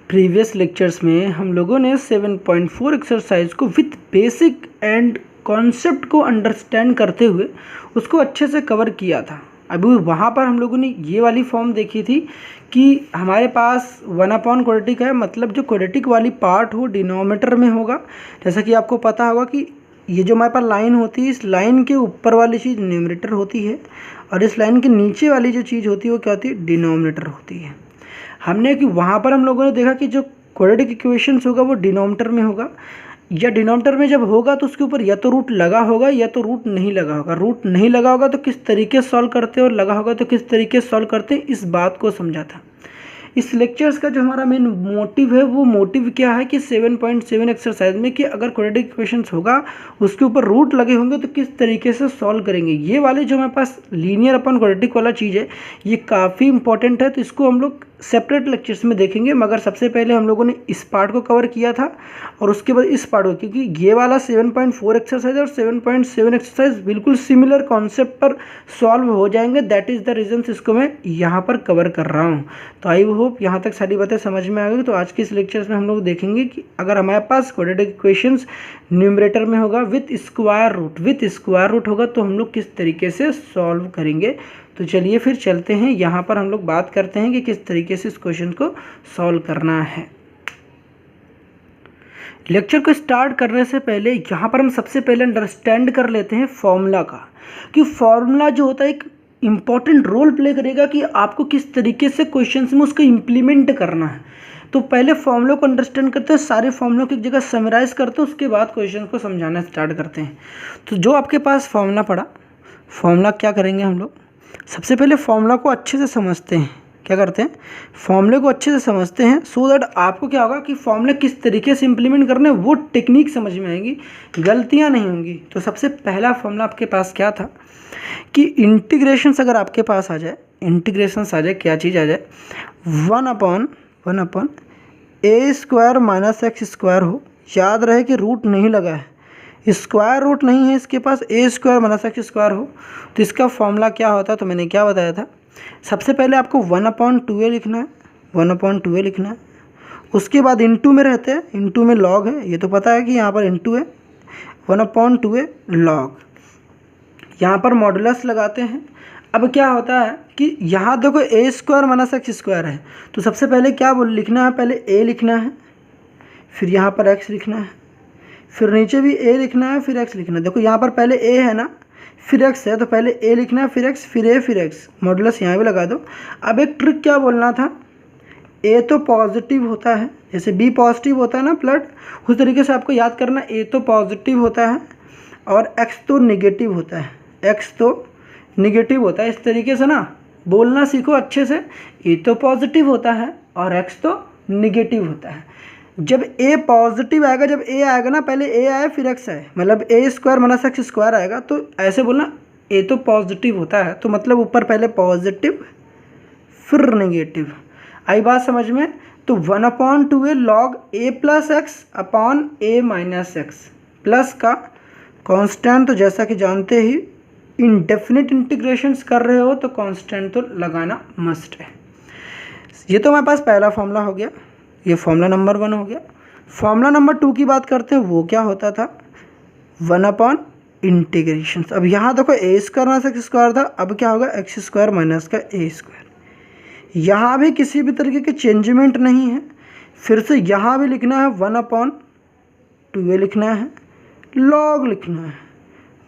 Previous lectures में हम लोगों ने 7.4 एक्सरसाइज को विथ बेसिक एंड कॉन्सेप्ट को अंडरस्टैंड करते हुए उसको अच्छे से कवर किया था। अभी वहाँ पर हम लोगों ने ये वाली फॉर्म देखी थी कि हमारे पास 1 क्वाड्रेटिक है, मतलब जो क्वाड्रेटिक वाली पार्ट हो डिनोमिनेटर में होगा। जैसा कि आपको पता होगा कि ये जो हमारे पास लाइन होती है, इस लाइन के ऊपर वाली चीज़ न्यूमरेटर होती है और इस लाइन के नीचे वाली जो चीज़ होती है वो क्या होती है, डिनोमिनेटर होती है। हमने कि वहाँ पर हम लोगों ने देखा कि जो क्वाड्रेटिक इक्वेशंस होगा वो डिनोमिनेटर में होगा, या डिनोमिनेटर में जब होगा तो उसके ऊपर या तो रूट लगा होगा या तो रूट नहीं लगा होगा। रूट नहीं लगा होगा तो किस तरीके से सॉल्व करते हैं और लगा होगा तो किस तरीके से सॉल्व करते हैं, इस बात को समझा था। इस लेक्चर्स का जो हमारा मेन मोटिव है वो मोटिव क्या है कि 7.7 एक्सरसाइज में कि अगर क्वाड्रेटिक इक्वेशंस होगा उसके ऊपर रूट लगे होंगे तो किस तरीके से सॉल्व करेंगे। ये वाले जो हमारे पास लीनियर अपन क्वाड्रेटिक वाला चीज़ है ये काफ़ी इंपॉर्टेंट है, तो इसको हम लोग सेपरेट लेक्चर्स में देखेंगे। मगर सबसे पहले हम लोगों ने इस पार्ट को कवर किया था और उसके बाद इस पार्ट को, क्योंकि ये वाला 7.4 एक्सरसाइज और 7.7 एक्सरसाइज बिल्कुल सिमिलर कॉन्सेप्ट पर सॉल्व हो जाएंगे। दैट इज़ द रीज़न इसको मैं यहाँ पर कवर कर रहा हूँ। तो आई होप यहाँ तक सारी बातें समझ में आ गई। तो आज के इस लेक्चर्स में हम लोग देखेंगे कि अगर हमारे पास क्वाड्रेटिक इक्वेशंस न्यूमरेटर में होगा विथ स्क्वायर रूट होगा तो हम लोग किस तरीके से सॉल्व करेंगे। तो चलिए फिर चलते हैं, यहाँ पर हम लोग बात करते हैं कि किस तरीके से इस क्वेश्चन को सॉल्व करना है। लेक्चर को स्टार्ट करने से पहले यहाँ पर हम सबसे पहले अंडरस्टैंड कर लेते हैं फॉर्मूला का, कि फॉर्मूला जो होता है एक इम्पॉर्टेंट रोल प्ले करेगा कि आपको किस तरीके से क्वेश्चंस में उसको इम्प्लीमेंट करना है। तो पहले फॉर्मूला को अंडरस्टैंड करते हैं, सारे फॉर्मूलों की एक जगह समराइज करते हैं, उसके बाद क्वेश्चन को समझाना स्टार्ट करते हैं। तो जो आपके पास फॉर्मूला पड़ा, फॉर्मूला क्या करेंगे हम लोग, सबसे पहले फॉर्मूला को अच्छे से समझते हैं। क्या करते हैं, फॉर्मूले को अच्छे से समझते हैं, सो दैट आपको क्या होगा कि फॉर्मूले किस तरीके से इंप्लीमेंट करने वो टेक्निक समझ में आएगी, गलतियां नहीं होंगी। तो सबसे पहला फॉर्मूला आपके पास क्या था कि इंटीग्रेशंस अगर आपके पास आ जाए, इंटीग्रेशंस आ जाए, क्या चीज़ आ जाए, 1 ए स्क्वायर माइनस एक्स स्क्वायर हो। याद रहे कि रूट नहीं लगा है, स्क्वायर रूट नहीं है इसके पास, ए स्क्वायर माइनस एक्स स्क्वायर हो। तो इसका फॉर्मूला क्या होता है, तो मैंने क्या बताया था, सबसे पहले आपको 1/2a लिखना है, 1/2a लिखना है। उसके बाद इंटू में रहते हैं, इंटू में लॉग है, ये तो पता है कि यहाँ पर इंटू है, 1/2a लॉग। यहाँ पर मॉडुलस लगाते हैं। अब क्या होता है कि यहाँ देखो A square minus X square है, तो सबसे पहले क्या लिखना है, पहले ए लिखना है, फिर यहाँ पर एक्स लिखना है, फिर नीचे भी ए लिखना है, फिर एक्स लिखना है। देखो यहाँ पर पहले ए है ना, फिर एक्स है, तो पहले ए लिखना है, फिर एक्स, फिर ए, फिर एक्स, मॉडुलस यहाँ भी लगा दो। अब एक ट्रिक क्या बोलना था, ए तो पॉजिटिव होता है, जैसे बी पॉजिटिव होता है ना ब्लड, उस तरीके से आपको याद करना, ए तो पॉजिटिव होता है और एक्स तो निगेटिव होता है, एक्स तो निगेटिव होता है। इस तरीके से ना बोलना सीखो अच्छे से, ए तो पॉजिटिव होता है और एक्स तो निगेटिव होता है। जब ए पॉजिटिव आएगा, जब ए आएगा ना, पहले ए आए फिर एक्स आए, मतलब ए स्क्वायर माइनस एक्स स्क्वायर आएगा, तो ऐसे बोलना ए तो पॉजिटिव होता है, तो मतलब ऊपर पहले पॉजिटिव फिर नेगेटिव। आई बात समझ में। तो 1/2a लॉग ए प्लस एक्स अपॉन ए माइनस एक्स, प्लस का कांस्टेंट, तो जैसा कि जानते ही इनडेफिनिट इंटीग्रेशंस कर रहे हो तो कांस्टेंट तो लगाना मस्ट है। ये तो हमारे पास पहला फॉर्मूला हो गया, ये फॉर्मूला नंबर 1 हो गया। फॉर्मूला नंबर 2 की बात करते हैं, वो क्या होता था, 1 इंटीग्रेशंस। अब यहाँ देखो A square minus X square था, अब क्या होगा, एक्स स्क्वायर माइनस का ए स्क्वायर। यहाँ भी किसी भी तरीके के चेंजमेंट नहीं है, फिर से यहाँ भी लिखना है 1/2a लिखना है, लॉग लिखना है,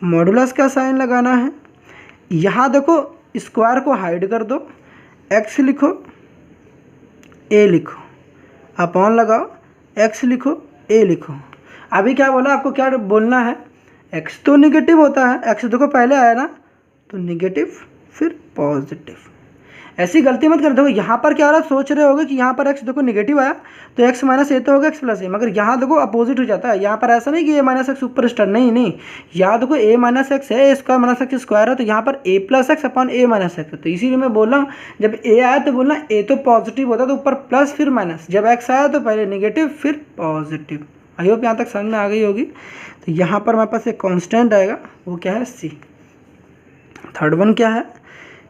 मॉडुलस का साइन लगाना है। यहाँ देखो स्क्वायर को हाइड कर दो, एक्स लिखो, ए लिखो, अपॉन लगाओ, एक्स लिखो, ए लिखो। अभी क्या बोला आपको, क्या बोलना है, एक्स तो निगेटिव होता है, एक्स देखो पहले आया ना, तो निगेटिव फिर पॉजिटिव। ऐसी गलती मत कर दो। यहाँ पर क्या हो रहा है, सोच रहे होगे कि यहाँ पर एक्स देखो निगेटिव आया तो एक्स माइनस ए तो होगा एक्स प्लस ए, मगर यहाँ देखो अपोजिट हो जाता है। यहाँ पर ऐसा नहीं कि ए माइनस एक्स ऊपर स्टार्ट, नहीं, यहाँ देखो ए माइनस एक्स है, A square minus X square है, तो यहाँ पर ए प्लस एक्स अपॉन ए माइनस एक्स है। तो इसीलिए मैं बोल रहा हूँ जब ए आया तो बोलना ए तो पॉजिटिव होता है, तो ऊपर प्लस फिर माइनस, जब एक्स आया तो पहले निगेटिव फिर पॉजिटिव। आई होप यहाँ तक समझ में आ गई होगी। तो यहाँ पर हमारे पास एक कॉन्स्टेंट आएगा, वो क्या है, सी। थर्ड वन क्या है,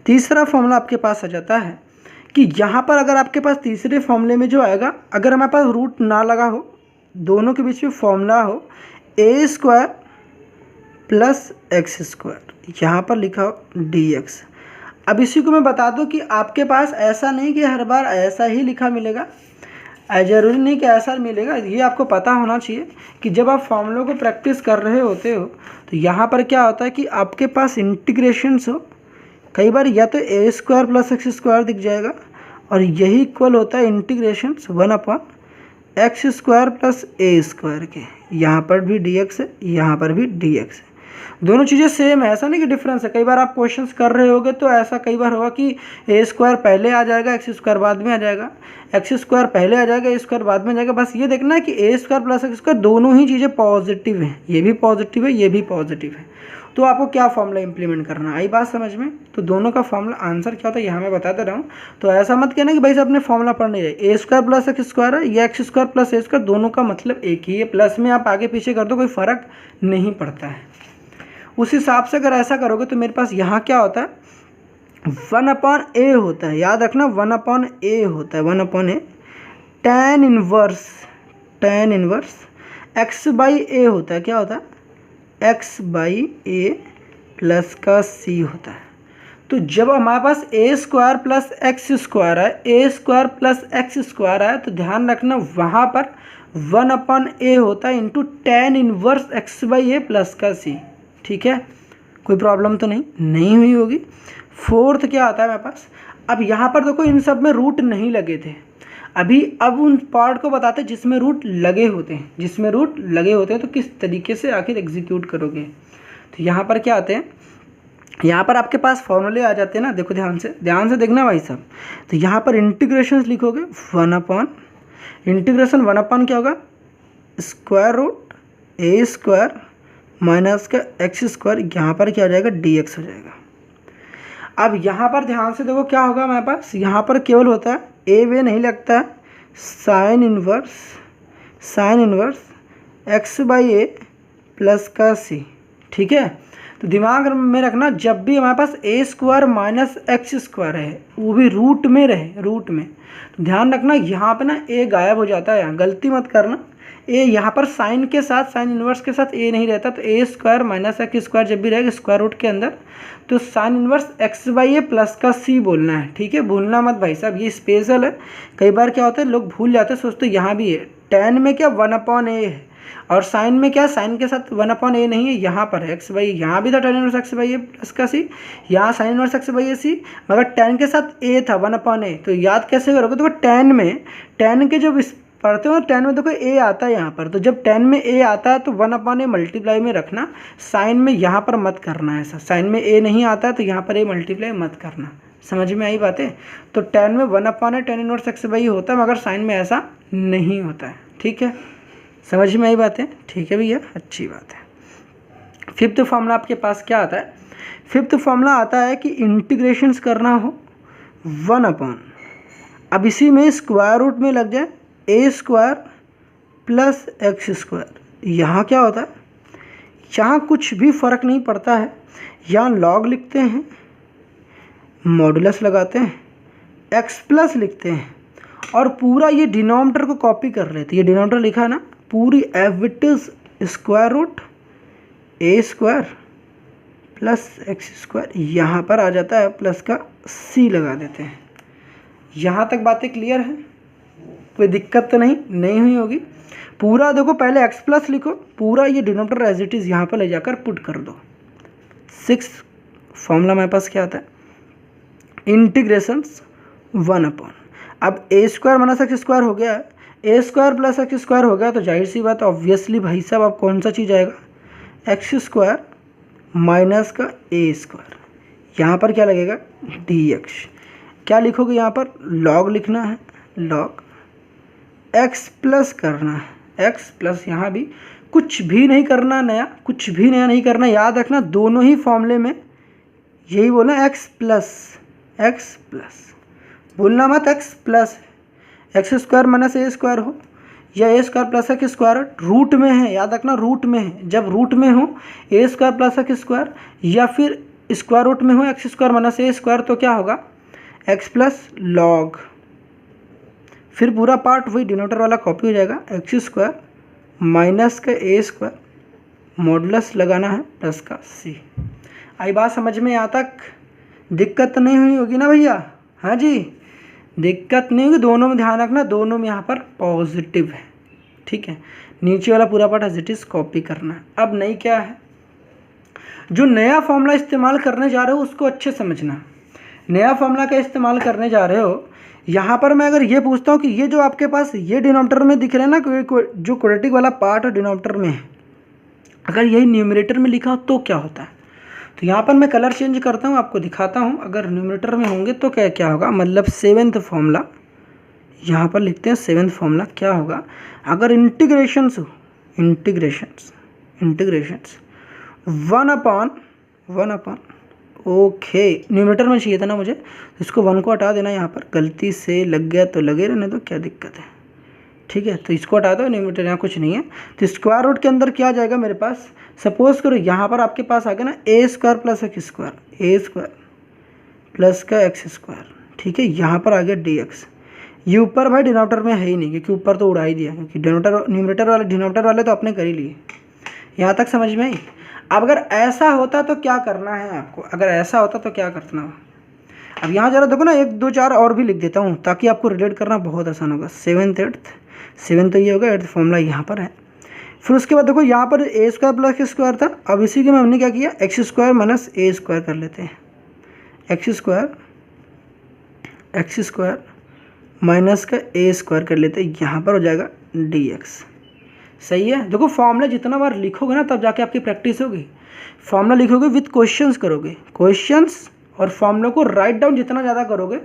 तीसरा फॉर्मूला आपके पास आ जाता है कि यहाँ पर अगर आपके पास तीसरे फॉर्मूले में जो आएगा, अगर हमारे पास रूट ना लगा हो, दोनों के बीच में फॉर्मूला हो ए स्क्वायर प्लस एक्स स्क्वायर, यहाँ पर लिखा हो डी एक्स। अब इसी को मैं बता दूं कि आपके पास ऐसा नहीं कि हर बार ऐसा ही लिखा मिलेगा, ज़रूरी नहीं कि ऐसा मिलेगा। ये आपको पता होना चाहिए कि जब आप फॉर्मूलों को प्रैक्टिस कर रहे होते हो तो यहाँ पर क्या होता है कि आपके पास इंटीग्रेशंस हो, कई बार या तो ए स्क्वायर प्लस एक्स स्क्वायर दिख जाएगा और यही इक्वल होता है इंटीग्रेशंस 1/x² प्लस ए स्क्वायर के। यहाँ पर भी dx है, यहाँ पर भी dx है, दोनों चीज़ें सेम है, ऐसा नहीं कि डिफरेंस है। कई बार आप क्वेश्चंस कर रहे होगे तो ऐसा कई बार होगा कि ए स्क्वायर पहले आ जाएगा, एक्स स्क्वायर बाद में आ जाएगा, एक्स स्क्वायर पहले आ जाएगा, ए स्क्वायर बाद में आ जाएगा। बस ये देखना है कि ए स्क्वायर प्लस एक्स स्क्वायर दोनों ही चीज़ें पॉजिटिव हैं, ये भी पॉजिटिव है, ये भी पॉजिटिव है। तो आपको क्या फॉर्मूला इंप्लीमेंट करना, आई बात समझ में? तो दोनों का फॉर्मूला आंसर क्या होता है यहाँ मैं बताते रहा हूँ। तो ऐसा मत कहना कि भाई साहब अपने फॉर्मूला पढ़ नहीं रहे, ए स्क्वायर प्लस एक्स स्क्वायर है या एक्स स्क्वायर प्लस ए स्क्वायर, दोनों का मतलब एक ही है। प्लस में आप आगे पीछे कर दो कोई फ़र्क नहीं पड़ता है। उस हिसाब से अगर ऐसा करोगे तो मेरे पास यहाँ क्या होता है 1/a होता है, याद रखना 1/a होता है, 1/a tan इनवर्स x/a होता है, क्या होता है x/a प्लस का c होता है। तो जब हमारे पास a square plus X square है, a square plus X square है, तो ध्यान रखना वहाँ पर 1/a होता है into tan inverse x/a plus का c। ठीक है, कोई प्रॉब्लम तो नहीं हुई होगी। फोर्थ क्या आता है मेरे पास, अब यहाँ पर देखो इन सब में रूट नहीं लगे थे अभी, अब उन पार्ट को बताते हैं जिसमें रूट लगे होते हैं, जिसमें रूट लगे होते हैं तो किस तरीके से आखिर एग्जीक्यूट करोगे। तो यहाँ पर क्या आते हैं, यहाँ पर आपके पास फॉर्मूले आ जाते हैं ना, देखो ध्यान से देखना भाई साहब। तो यहाँ पर इंटीग्रेशन लिखोगे 1/, इंटीग्रेशन 1/, क्या होगा square root A square minus का एक्स स्क्वायर, यहाँ पर क्या हो जाएगा dx हो जाएगा। अब यहाँ पर ध्यान से देखो क्या होगा हमारे पास, यहाँ पर केवल होता है ए वे नहीं लगता है, साइन इनवर्स x/a प्लस का c। ठीक है, तो दिमाग में रखना जब भी हमारे पास ए स्क्वायर माइनस एक्स स्क्वायर है, वो भी रूट में रहे, रूट में, तो ध्यान रखना यहाँ पे ना ए गायब हो जाता है, यहाँ गलती मत करना। ए यहाँ पर साइन के साथ, साइन इनवर्स के साथ ए नहीं रहता, तो ए स्क्वायर माइनस एक्स स्क्वायर जब भी रहेगा स्क्वायर रूट के अंदर, तो साइन इनवर्स x/a प्लस का c बोलना है। ठीक है, भूलना मत भाई साहब, ये स्पेशल है। कई बार क्या होता है लोग भूल जाते हैं, सोचते यहाँ भी है, tan में क्या 1/a है और साइन में क्या, साइन के साथ 1/a नहीं है, यहाँ पर है x/a, यहाँ भी था tan इनवर्स x/a प्लस का c, यहाँ साइन इनवर्स x/a c, मगर tan के साथ a था 1/a। तो याद कैसे करोगे, तो tan के जब पढ़ते हो tan में देखो a आता है यहाँ पर, तो जब tan में a आता है तो 1/a मल्टीप्लाई में रखना, साइन में यहाँ पर मत करना ऐसा, साइन में a नहीं आता है तो यहाँ पर a मल्टीप्लाई मत करना। समझ में आई बातें? तो tan में 1/a tan इनवर्स x/a होता है, मगर साइन में ऐसा नहीं होता है। ठीक है, समझ में आई बातें? ठीक है भैया, अच्छी बात है। फिफ्थ फॉर्मूला आपके पास क्या आता है, फिफ्थ फॉर्मूला आता है कि इंटीग्रेशंस करना हो 1/, अब इसी में स्क्वायर रूट में लग जाए ए स्क्वायर प्लस एक्स स्क्वायर। यहाँ क्या होता है, यहाँ कुछ भी फ़र्क नहीं पड़ता है, यहाँ लॉग लिखते हैं, मॉडुलस लगाते हैं, एक्स प्लस लिखते हैं और पूरा ये डिनोमिनेटर को कॉपी कर लेते हैं। ये डिनोमिनेटर लिखा है ना, पूरी एविटिस square root A square plus X square, यहाँ पर आ जाता है प्लस का c लगा देते हैं। यहाँ तक बातें क्लियर है, कोई दिक्कत तो नहीं हुई होगी। पूरा देखो पहले x प्लस लिखो, पूरा ये डिनोमिनेटर एज इट इज़ यहाँ पर ले जाकर पुट कर दो। 6 फॉर्मूला मेरे पास क्या आता है, इंटीग्रेशंस 1/, अब A square minus X square हो गया, ए स्क्वायर प्लस एक्स स्क्वायर हो गया, तो जाहिर सी बात ऑब्वियसली भाई साहब अब कौन सा चीज़ आएगा, एक्स स्क्वायर माइनस का ए स्क्वायर, यहाँ पर क्या लगेगा dx। क्या लिखोगे यहाँ पर, लॉग लिखना है, लॉग एक्स प्लस करना है, एक्स प्लस, यहाँ भी कुछ भी नहीं करना नया, कुछ भी नया नहीं करना। याद रखना दोनों ही फॉर्मूले में यही बोलना एक्स प्लस, बोलना मत X plus, X square minus A square हो या A square plus X square, root में है, याद रखना रूट में है। जब रूट में हो ए स्क्वायर प्लस एक्स स्क्वायर या फिर स्क्वायर रूट में हो x square minus A square, तो क्या होगा एक्स प्लस लॉग, फिर पूरा पार्ट वही डिनोटर वाला कॉपी हो जाएगा, एक्स स्क्वायर माइनस का ए स्क्वायर, मॉडुलस लगाना है प्लस का सी। आई बात समझ में? यहाँ तक दिक्कत नहीं हुई होगी ना भैया? हाँ जी, दिक्कत नहीं होगी। दोनों में ध्यान रखना, दोनों में यहाँ पर पॉजिटिव है, ठीक है। नीचे वाला पूरा part as it is copy करना है। अब नहीं क्या है, जो नया फॉर्मूला इस्तेमाल करने जा रहे हो उसको अच्छे समझना। नया फॉर्मूला का इस्तेमाल करने जा रहे हो, यहाँ पर मैं अगर ये पूछता हूँ कि ये जो आपके पास ये डिनोमिनेटर में दिख रहे हैं ना, जो क्वाड्रेटिक वाला पार्ट डिनोमिनेटर में है, अगर यही न्यूमरेटर में लिखा हो तो क्या होता है? तो यहाँ पर मैं कलर चेंज करता हूँ, आपको दिखाता हूँ। अगर न्यूमरेटर में होंगे तो क्या क्या होगा, मतलब सेवेंथ फॉर्मूला यहाँ पर लिखते हैं। सेवेंथ फॉर्मूला क्या होगा, अगर इंटीग्रेशंस हो, इंटीग्रेशंस 1/1 ओके, न्यूमरेटर में चाहिए था ना मुझे, तो इसको 1 को हटा देना। यहाँ पर गलती से लग गया तो लगे रहने दो, क्या दिक्कत है, ठीक है। तो इसको हटा दो, न्यूमरेटर यहाँ कुछ नहीं है। तो स्क्वायर रूट के अंदर क्या आ जाएगा मेरे पास, सपोज करो यहाँ पर आपके पास आ गया ना ए स्क्वायर प्लस एक्स स्क्वायर, ए स्क्वायर प्लस का एक्स स्क्वायर, ठीक है। यहाँ पर आ गया डी एक्स। ये ऊपर भाई डिनोमिनेटर में है ही नहीं, क्योंकि ऊपर तो उड़ा ही दिया, क्योंकि न्यूमरेटर वाले तो आपने कर ही लिए। यहाँ तक समझ में आई? अब अगर ऐसा होता तो क्या करना है आपको, अगर ऐसा होता तो क्या करना हो। अब यहाँ जरा देखो ना, 1 2 4 और भी लिख देता हूँ ताकि आपको रिलेट करना बहुत आसान होगा। 7th 8th 7 तो ये होगा, 8th फॉर्मूला यहाँ पर है। फिर उसके बाद देखो यहाँ पर ए स्क्वायर प्लस एक्स स्क्वायर था, अब इसी के में हमने क्या किया, x square minus A square कर लेते हैं। एक्स स्क्वायर माइनस का ए स्क्वायर कर लेते हैं, यहाँ पर हो जाएगा डी एक्स। सही है। देखो फॉर्मूला जितना बार लिखोगे ना तब जाके आपकी प्रैक्टिस होगी। फॉर्मूला लिखोगे विथ क्वेश्चंस करोगे, क्वेश्चंस और फॉर्मूला को राइट डाउन जितना ज़्यादा करोगे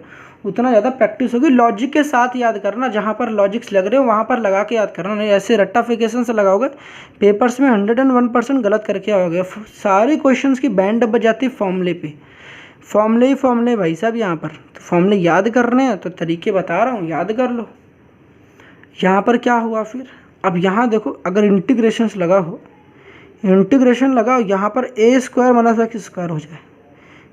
उतना ज़्यादा प्रैक्टिस होगी। लॉजिक के साथ याद करना, जहाँ पर लॉजिक्स लग रहे हो वहाँ पर लगा के याद करना, नहीं ऐसे रट्टाफिकेशन से लगाओगे पेपर्स में 101% गलत करके आओगे। सारे क्वेश्चंस की बैंड बज जाती है फॉर्मूले पे, फॉर्मूले भाई साहब। यहाँ पर तो फॉर्मूले याद करने हैं तो तरीके बता रहा हूँ, याद कर लो। यहाँ पर क्या हुआ फिर, अब यहाँ देखो अगर इंटीग्रेशंस लगा हो, इंटीग्रेशन लगाओ, यहाँ पर ए स्क्वायर माइनस एक्स स्क्वायर हो जाए।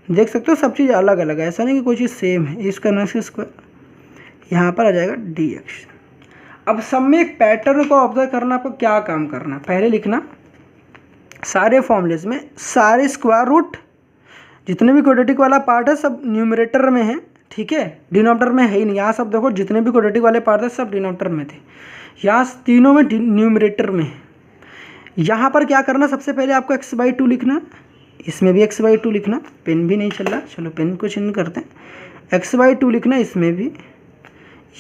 देख सकते हो सब चीज़ अलग अलग है, ऐसा नहीं कि कोई चीज़ सेम है। A square minus X square, यहाँ पर आ जाएगा डी एक्स। अब सब में एक पैटर्न को ऑब्जर्व करना, आपको क्या काम करना, पहले लिखना सारे फॉर्मूलेज में सारे स्क्वायर रूट जितने भी क्वाड्रेटिक वाला पार्ट है सब न्यूमरेटर में है, ठीक है, डिनोमिनेटर में है ही नहीं। यहाँ सब देखो जितने भी क्वाड्रेटिक वाले पार्ट थे सब डिनोमिनेटर में थे, यहाँ तीनों में न्यूमरेटर में है। यहाँ पर क्या करना, सबसे पहले आपको x/2 लिखना, इसमें भी x/2 लिखना। पेन भी नहीं चल रहा, चलो पेन को चेंज करते हैं। x/2 लिखना इसमें भी,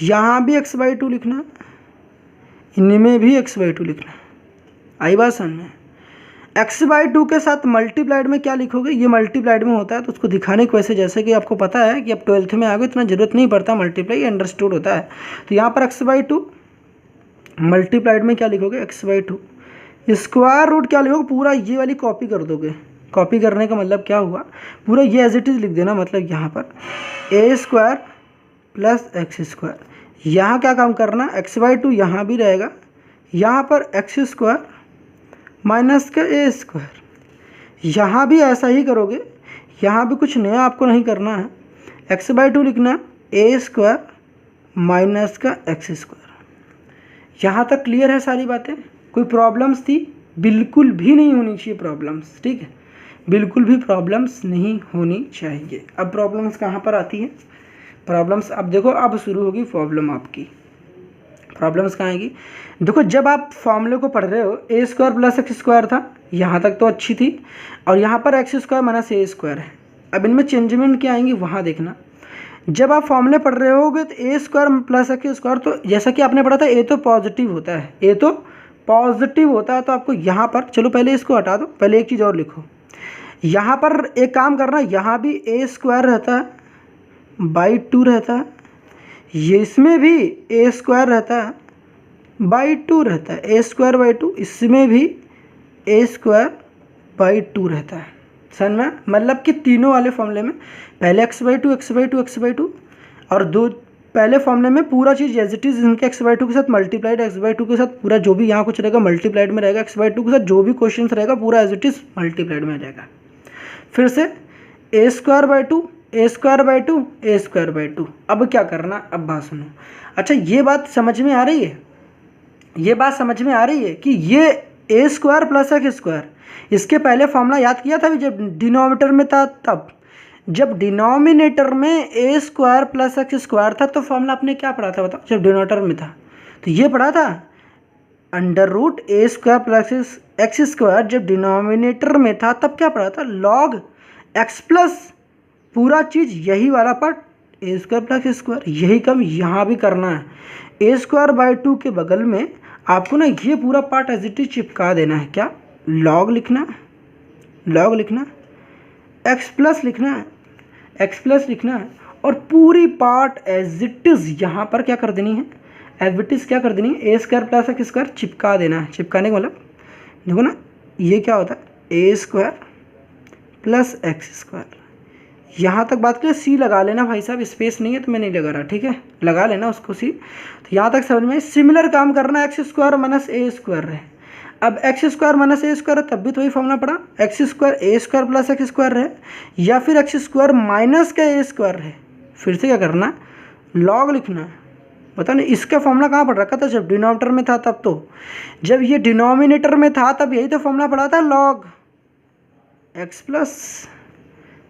यहाँ भी x/2 लिखना, इनमें भी x/2 लिखना। आई बात समझ में? x/2 के साथ मल्टीप्लाइड में क्या लिखोगे, ये मल्टीप्लाइड में होता है तो उसको दिखाने की वैसे, जैसे कि आपको पता है कि अब 12th में आ गए, इतना ज़रूरत नहीं पड़ता, मल्टीप्लाई अंडरस्टूड होता है। तो यहाँ पर x/2 मल्टीप्लाइड में क्या लिखोगे, x/2। स्क्वायर रूट क्या लिखोगे, पूरा ये वाली कॉपी कर दोगे। कॉपी करने का मतलब क्या हुआ, पूरा ये एज इट इज़ लिख देना। मतलब यहाँ पर ए स्क्वायर प्लस एक्स स्क्वायर, यहाँ क्या काम करना, x/2 यहाँ भी रहेगा, यहाँ पर एक्स स्क्वायर माइनस का ए स्क्वायर, यहाँ भी ऐसा ही करोगे। यहाँ भी कुछ नया आपको नहीं करना है, x/2 लिखना, ए स्क्वायर माइनस का एक्स स्क्वायर। यहाँ तक क्लियर है सारी बातें? कोई प्रॉब्लम्स थी? बिल्कुल भी नहीं होनी चाहिए प्रॉब्लम्स, ठीक है, बिल्कुल भी प्रॉब्लम्स नहीं होनी चाहिए। अब प्रॉब्लम्स कहाँ पर आती है, प्रॉब्लम्स अब देखो, अब शुरू होगी प्रॉब्लम आपकी। प्रॉब्लम्स कहाँ आएगी, देखो जब आप फॉर्मूले को पढ़ रहे हो, ए स्क्वायर प्लस एक्स स्क्वायर था, यहाँ तक तो अच्छी थी, और यहाँ पर x square minus A square है। अब इनमें चेंजमेंट क्या आएंगी वहाँ देखना। जब आप फॉर्मूले पढ़ रहे होगे तो ए स्क्वायर प्लस एक्स स्क्वायर, तो जैसा कि आपने पढ़ा था ए तो पॉजिटिव होता है, ए तो पॉजिटिव होता है, तो आपको यहाँ पर, चलो पहले इसको हटा दो, पहले एक चीज़ और लिखो। यहाँ पर एक काम करना, यहाँ भी ए स्क्वायर रहता है बाई 2 रहता है, ये इसमें भी ए स्क्वायर रहता है बाई 2 रहता है, ए स्क्वायर बाई 2, इसमें भी ए स्क्वायर बाई 2 रहता है। समझ में? मतलब कि तीनों वाले फॉर्मूले में पहले x/2 और दो पहले फॉर्मूले में पूरा चीज़ एज इट इज़ इनके x/2 के साथ मल्टीप्लाइड, x/2 के साथ पूरा जो भी यहाँ कुछ रहेगा मल्टीप्लाइड में रहेगा, x/2 के साथ जो भी क्वेश्चन रहेगा पूरा एज इट इज़ मल्टीप्लाइड में रहेगा। फिर से a² by 2 A square by two A square by to. अब क्या करना, अब बात सुनो। अच्छा ये बात समझ में आ रही है, ये बात समझ में आ रही है कि ये ए स्क्वायर प्लस एक्स स्क्वायर, इसके पहले फॉर्मूला याद किया था जब डिनोमिनेटर में था तब। जब डिनोमिनेटर में ए स्क्वायर प्लस एक्स स्क्वायर था तो फॉर्मूला आपने क्या पढ़ा था बताओ, जब डिनोमिनेटर में था तो ये पढ़ा था under root A square plus X square. जब डिनोमिनेटर में था तब क्या पढ़ा था, लॉग एक्स प्लस पूरा चीज़ यही वाला part A square plus X square. यही काम यहाँ भी करना है, ए स्क्वायर बाई टू के बगल में आपको ना ये पूरा पार्ट एज इट इज चिपका देना है। क्या, लॉग लिखना, लॉग लिखना, एक्स प्लस लिखना है, एक्स प्लस लिखना है, और पूरी पार्ट एज इट इज यहाँ पर क्या कर देनी है, एज इट इज क्या कर देनी है, A square plus X square चिपका देना है। चिपकाने का मतलब देखो ना, ये क्या होता है, A square plus X square. यहाँ तक बात करें, सी लगा लेना भाई साहब, स्पेस नहीं है तो मैं नहीं लगा रहा, ठीक है, लगा लेना उसको सी। तो यहाँ तक समझ में, सिमिलर काम करना, x square minus A square रहे। अब x square minus A square है तब भी तो वही फॉर्मूला पड़ा, एक्स स्क्वायर ए स्क्वायर प्लस एक्स स्क्वायर रहे, या फिर एक्स स्क्वायर माइनस का ए स्क्वायर रहे। फिर से क्या करना, लॉग लिखना है। पता नहीं इसका फॉर्मूला कहाँ पढ़ रखा था, जब डिनोमिनेटर में था तब। तो जब ये डिनोमिनेटर में था तब यही तो फॉर्मूला पढ़ा था, लॉग एक्स प्लस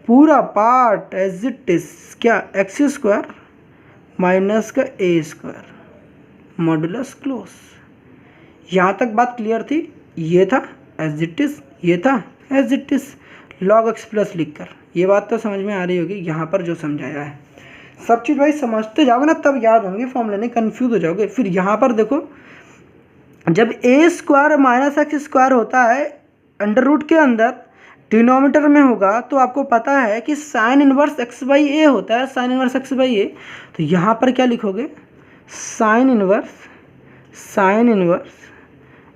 पूरा पार्ट एज इट इज क्या, एक्स स्क्वायर माइनस का ए स्क्वायर मॉडुलस क्लोज। यहाँ तक बात क्लियर थी, ये था एज इट इज, ये था as it is, log x plus लिख कर। ये बात तो समझ में आ रही होगी यहाँ पर जो समझाया है। सब चीज़ भाई समझते जाओगे ना तब याद होंगे फॉर्मूले, नहीं कन्फ्यूज हो जाओगे। फिर यहाँ पर देखो, जब ए स्क्वायर माइनस एक्स स्क्वायर होता है अंडर रूट के अंदर, डिनोमिनेटर में होगा, तो आपको पता है कि साइन इनवर्स एक्स बाई ए होता है, साइन इनवर्स एक्स बाई ए। तो यहाँ पर क्या लिखोगे, sine inverse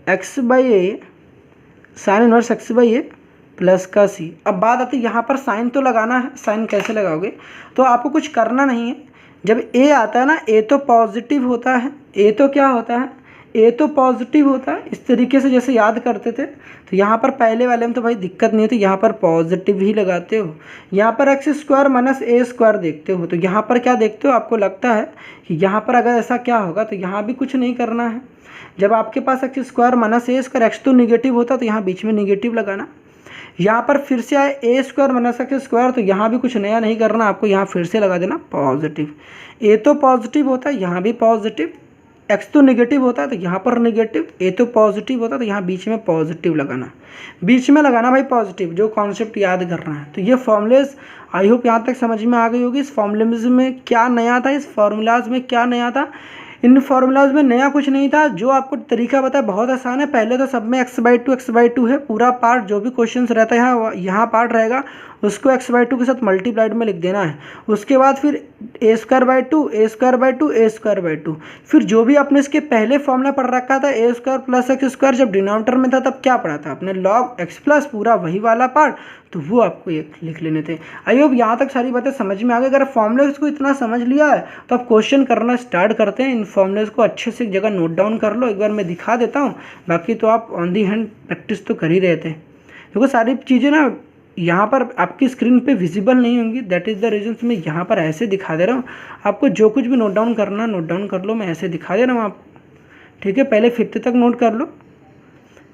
x by A, sine inverse x by A plus का सी। अब बात आती है यहाँ पर साइन तो लगाना है, साइन कैसे लगाओगे, तो आपको कुछ करना नहीं है। जब ए आता है ना, ए तो पॉजिटिव होता है, ए तो क्या होता है, ए तो पॉजिटिव होता है। इस तरीके से जैसे याद करते थे, तो यहाँ पर पहले वाले में तो भाई दिक्कत नहीं होती, यहाँ पर पॉजिटिव ही लगाते हो। यहाँ पर x square minus A square देखते हो, तो यहाँ पर क्या देखते हो, आपको लगता है कि यहाँ पर अगर ऐसा क्या होगा, तो यहाँ भी कुछ नहीं करना है। जब आपके पास x square minus A square, x तो निगेटिव होता है तो यहाँ बीच में निगेटिव लगाना। यहाँ पर फिर से आए ए स्क्वायर माइनस एक्स स्क्वायर, तो यहाँ भी कुछ नया नहीं करना आपको, यहाँ फिर से लगा देना पॉजिटिव। ए तो पॉजिटिव होता है, यहाँ भी पॉजिटिव, एक्स तो नेगेटिव होता है तो यहाँ पर नेगेटिव, ए तो पॉजिटिव होता है तो यहाँ बीच में पॉजिटिव लगाना, बीच में लगाना भाई पॉजिटिव, जो कॉन्सेप्ट याद करना है। तो ये फॉर्मूलेज आई होप यहाँ तक समझ में आ गई होगी। इस फॉर्मूलेज में क्या नया था, इस फार्मूलाज में क्या नया था, इन फार्मूलाज में नया कुछ नहीं था। जो आपको तरीका बताया बहुत आसान है। पहले तो सब में एक्स बाई टू है, पूरा पार्ट जो भी क्वेश्चंस रहता है यहाँ पार्ट रहेगा, उसको एक्स बाई टू के साथ मल्टीप्लाइड में लिख देना है। उसके बाद फिर A square by two, A square by two, A square by two. फिर जो भी आपने इसके पहले फॉर्मूला पढ़ रखा था, ए स्क्वायर प्लस एक्स स्क्वायर, जब डिनोमिनेटर में था तब क्या पढ़ा था आपने, लॉग एक्स प्लस पूरा वही वाला पार्ट, तो वो आपको ये लिख लेने थे। आई होप यहाँ तक सारी बातें समझ में आ गई। अगर फॉर्मूलेज को इतना समझ लिया है तो आप क्वेश्चन करना स्टार्ट करते हैं। इन फॉर्मूलेज को अच्छे से एक जगह नोट डाउन कर लो, एक बार मैं दिखा देता हूँ, बाकी तो आप ऑन दी हैंड प्रैक्टिस तो कर ही रहे थे। देखो सारी चीज़ें ना यहाँ पर आपकी स्क्रीन पे विजिबल नहीं होंगी, दैट इज़ द रीज़न मैं यहाँ पर ऐसे दिखा दे रहा हूँ। आपको जो कुछ भी नोट डाउन करना नोट डाउन कर लो, मैं ऐसे दिखा दे रहा हूँ आपको, ठीक है। पहले 5th तक नोट कर लो,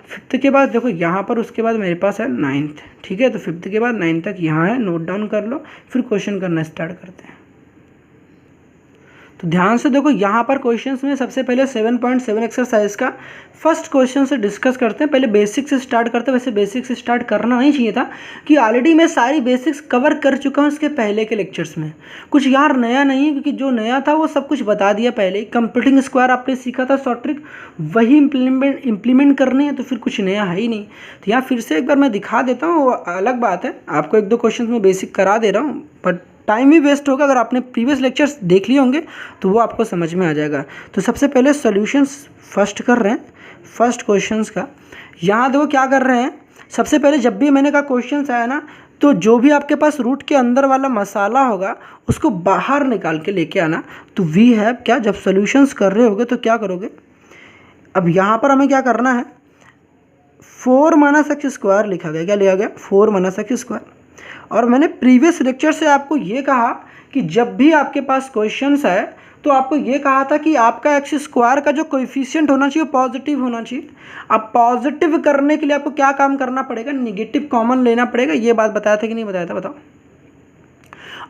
5th के बाद देखो यहाँ पर, उसके बाद मेरे पास है 9th, ठीक है। तो 5th के बाद 9th तक यहाँ है, नोट डाउन कर लो, फिर क्वेश्चन करना स्टार्ट करते हैं। तो ध्यान से देखो, यहाँ पर क्वेश्चंस में सबसे पहले 7.7 एक्सरसाइज का फर्स्ट क्वेश्चन से डिस्कस करते हैं। पहले बेसिक से स्टार्ट करते हैं। वैसे बेसिक से स्टार्ट करना नहीं चाहिए था, कि ऑलरेडी मैं सारी बेसिक्स कवर कर चुका हूँ इसके पहले के लेक्चर्स में। कुछ यार नया नहीं है, क्योंकि जो नया था वो सब कुछ बता दिया पहले ही। कंप्यूटिंग स्क्वायर आपने सीखा था शॉर्ट ट्रिक, वही इम्प्लीमेंट करनी है, तो फिर कुछ नया है ही नहीं। तो यहाँ फिर से एक बार मैं दिखा देता हूँ, वो अलग बात है। आपको 1-2 क्वेश्चन में बेसिक करा दे रहा हूँ, बट टाइम ही वेस्ट होगा। अगर आपने प्रीवियस लेक्चर्स देख लिए होंगे तो वो आपको समझ में आ जाएगा। तो सबसे पहले सॉल्यूशंस फर्स्ट कर रहे हैं, फर्स्ट क्वेश्चंस का। यहाँ देखो क्या कर रहे हैं, सबसे पहले जब भी मैंने कहा क्वेश्चंस आया ना, तो जो भी आपके पास रूट के अंदर वाला मसाला होगा उसको बाहर निकाल के लेके आना। तो वी हैव क्या, जब सॉल्यूशंस कर रहे होगे तो क्या करोगे, अब यहाँ पर हमें क्या करना है, 4 माइनस एक्स स्क्वायर लिखा गया, क्या लिखा गया 4 माइनस एक्स स्क्वायर। और मैंने प्रीवियस लेक्चर से आपको ये कहा कि जब भी आपके पास क्वेश्चंस है तो आपको ये कहा था कि आपका एक्स स्क्वायर का जो कोएफिशिएंट होना चाहिए पॉजिटिव होना चाहिए। अब पॉजिटिव करने के लिए आपको क्या काम करना पड़ेगा, निगेटिव कॉमन लेना पड़ेगा। ये बात बताया था कि नहीं बताया था, बताओ।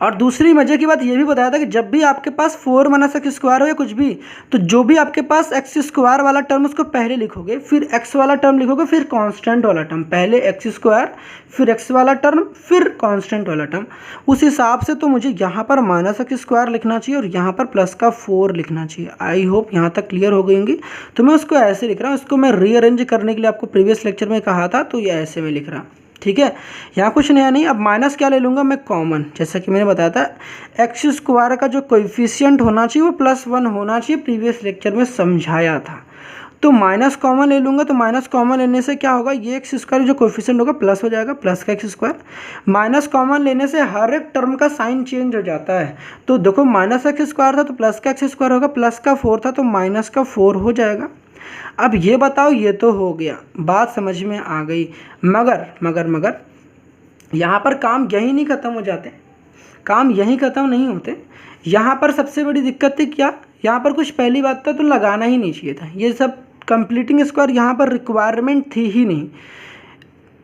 और दूसरी मजे की बात ये भी बताया था कि जब भी आपके पास 4 माइनस एक्स स्क्वायर हो या कुछ भी, तो जो भी आपके पास एक्स स्क्वायर वाला टर्म उसको पहले लिखोगे, फिर एक्स वाला टर्म लिखोगे, फिर कांस्टेंट वाला टर्म, पहले एक्स स्क्वायर फिर एक्स वाला टर्म फिर कांस्टेंट वाला टर्म। उस हिसाब से तो मुझे यहाँ पर माइनस एक्स स्क्वायर लिखना चाहिए और यहाँ पर प्लस का 4 लिखना चाहिए। आई होप यहाँ तक क्लियर हो गई होंगी। तो मैं उसको ऐसे लिख रहा हूँ, इसको मैं रीअरेंज करने के लिए आपको प्रीवियस लेक्चर में कहा था, तो ये ऐसे में लिख रहा हूँ, ठीक है। यहाँ कुछ नया नहीं। अब माइनस क्या ले लूँगा मैं, कॉमन। जैसा कि मैंने बताया था एक्स स्क्वायर का जो कोएफिशिएंट होना चाहिए वो +1 होना चाहिए, प्रीवियस लेक्चर में समझाया था। तो माइनस कॉमन ले लूँगा, तो माइनस कॉमन लेने से क्या होगा, ये एक्स स्क्वायर जो कोएफिशिएंट होगा प्लस हो जाएगा, प्लस का एक्स स्क्वायर। माइनस कॉमन लेने से हर एक टर्म का साइन चेंज हो जाता है। तो देखो माइनस एक्स स्क्वायर था तो प्लस का एक्स स्क्वायर होगा, प्लस का 4 था तो माइनस का 4 हो जाएगा। अब ये बताओ, ये तो हो गया, बात समझ में आ गई। मगर मगर मगर यहाँ पर काम यहीं नहीं ख़त्म हो जाते, काम यहीं ख़त्म नहीं होते। यहाँ पर सबसे बड़ी दिक्कत थी क्या, यहाँ पर कुछ पहली बात तो लगाना ही नहीं चाहिए था। ये सब कंप्लीटिंग स्क्वायर यहाँ पर रिक्वायरमेंट थी ही नहीं।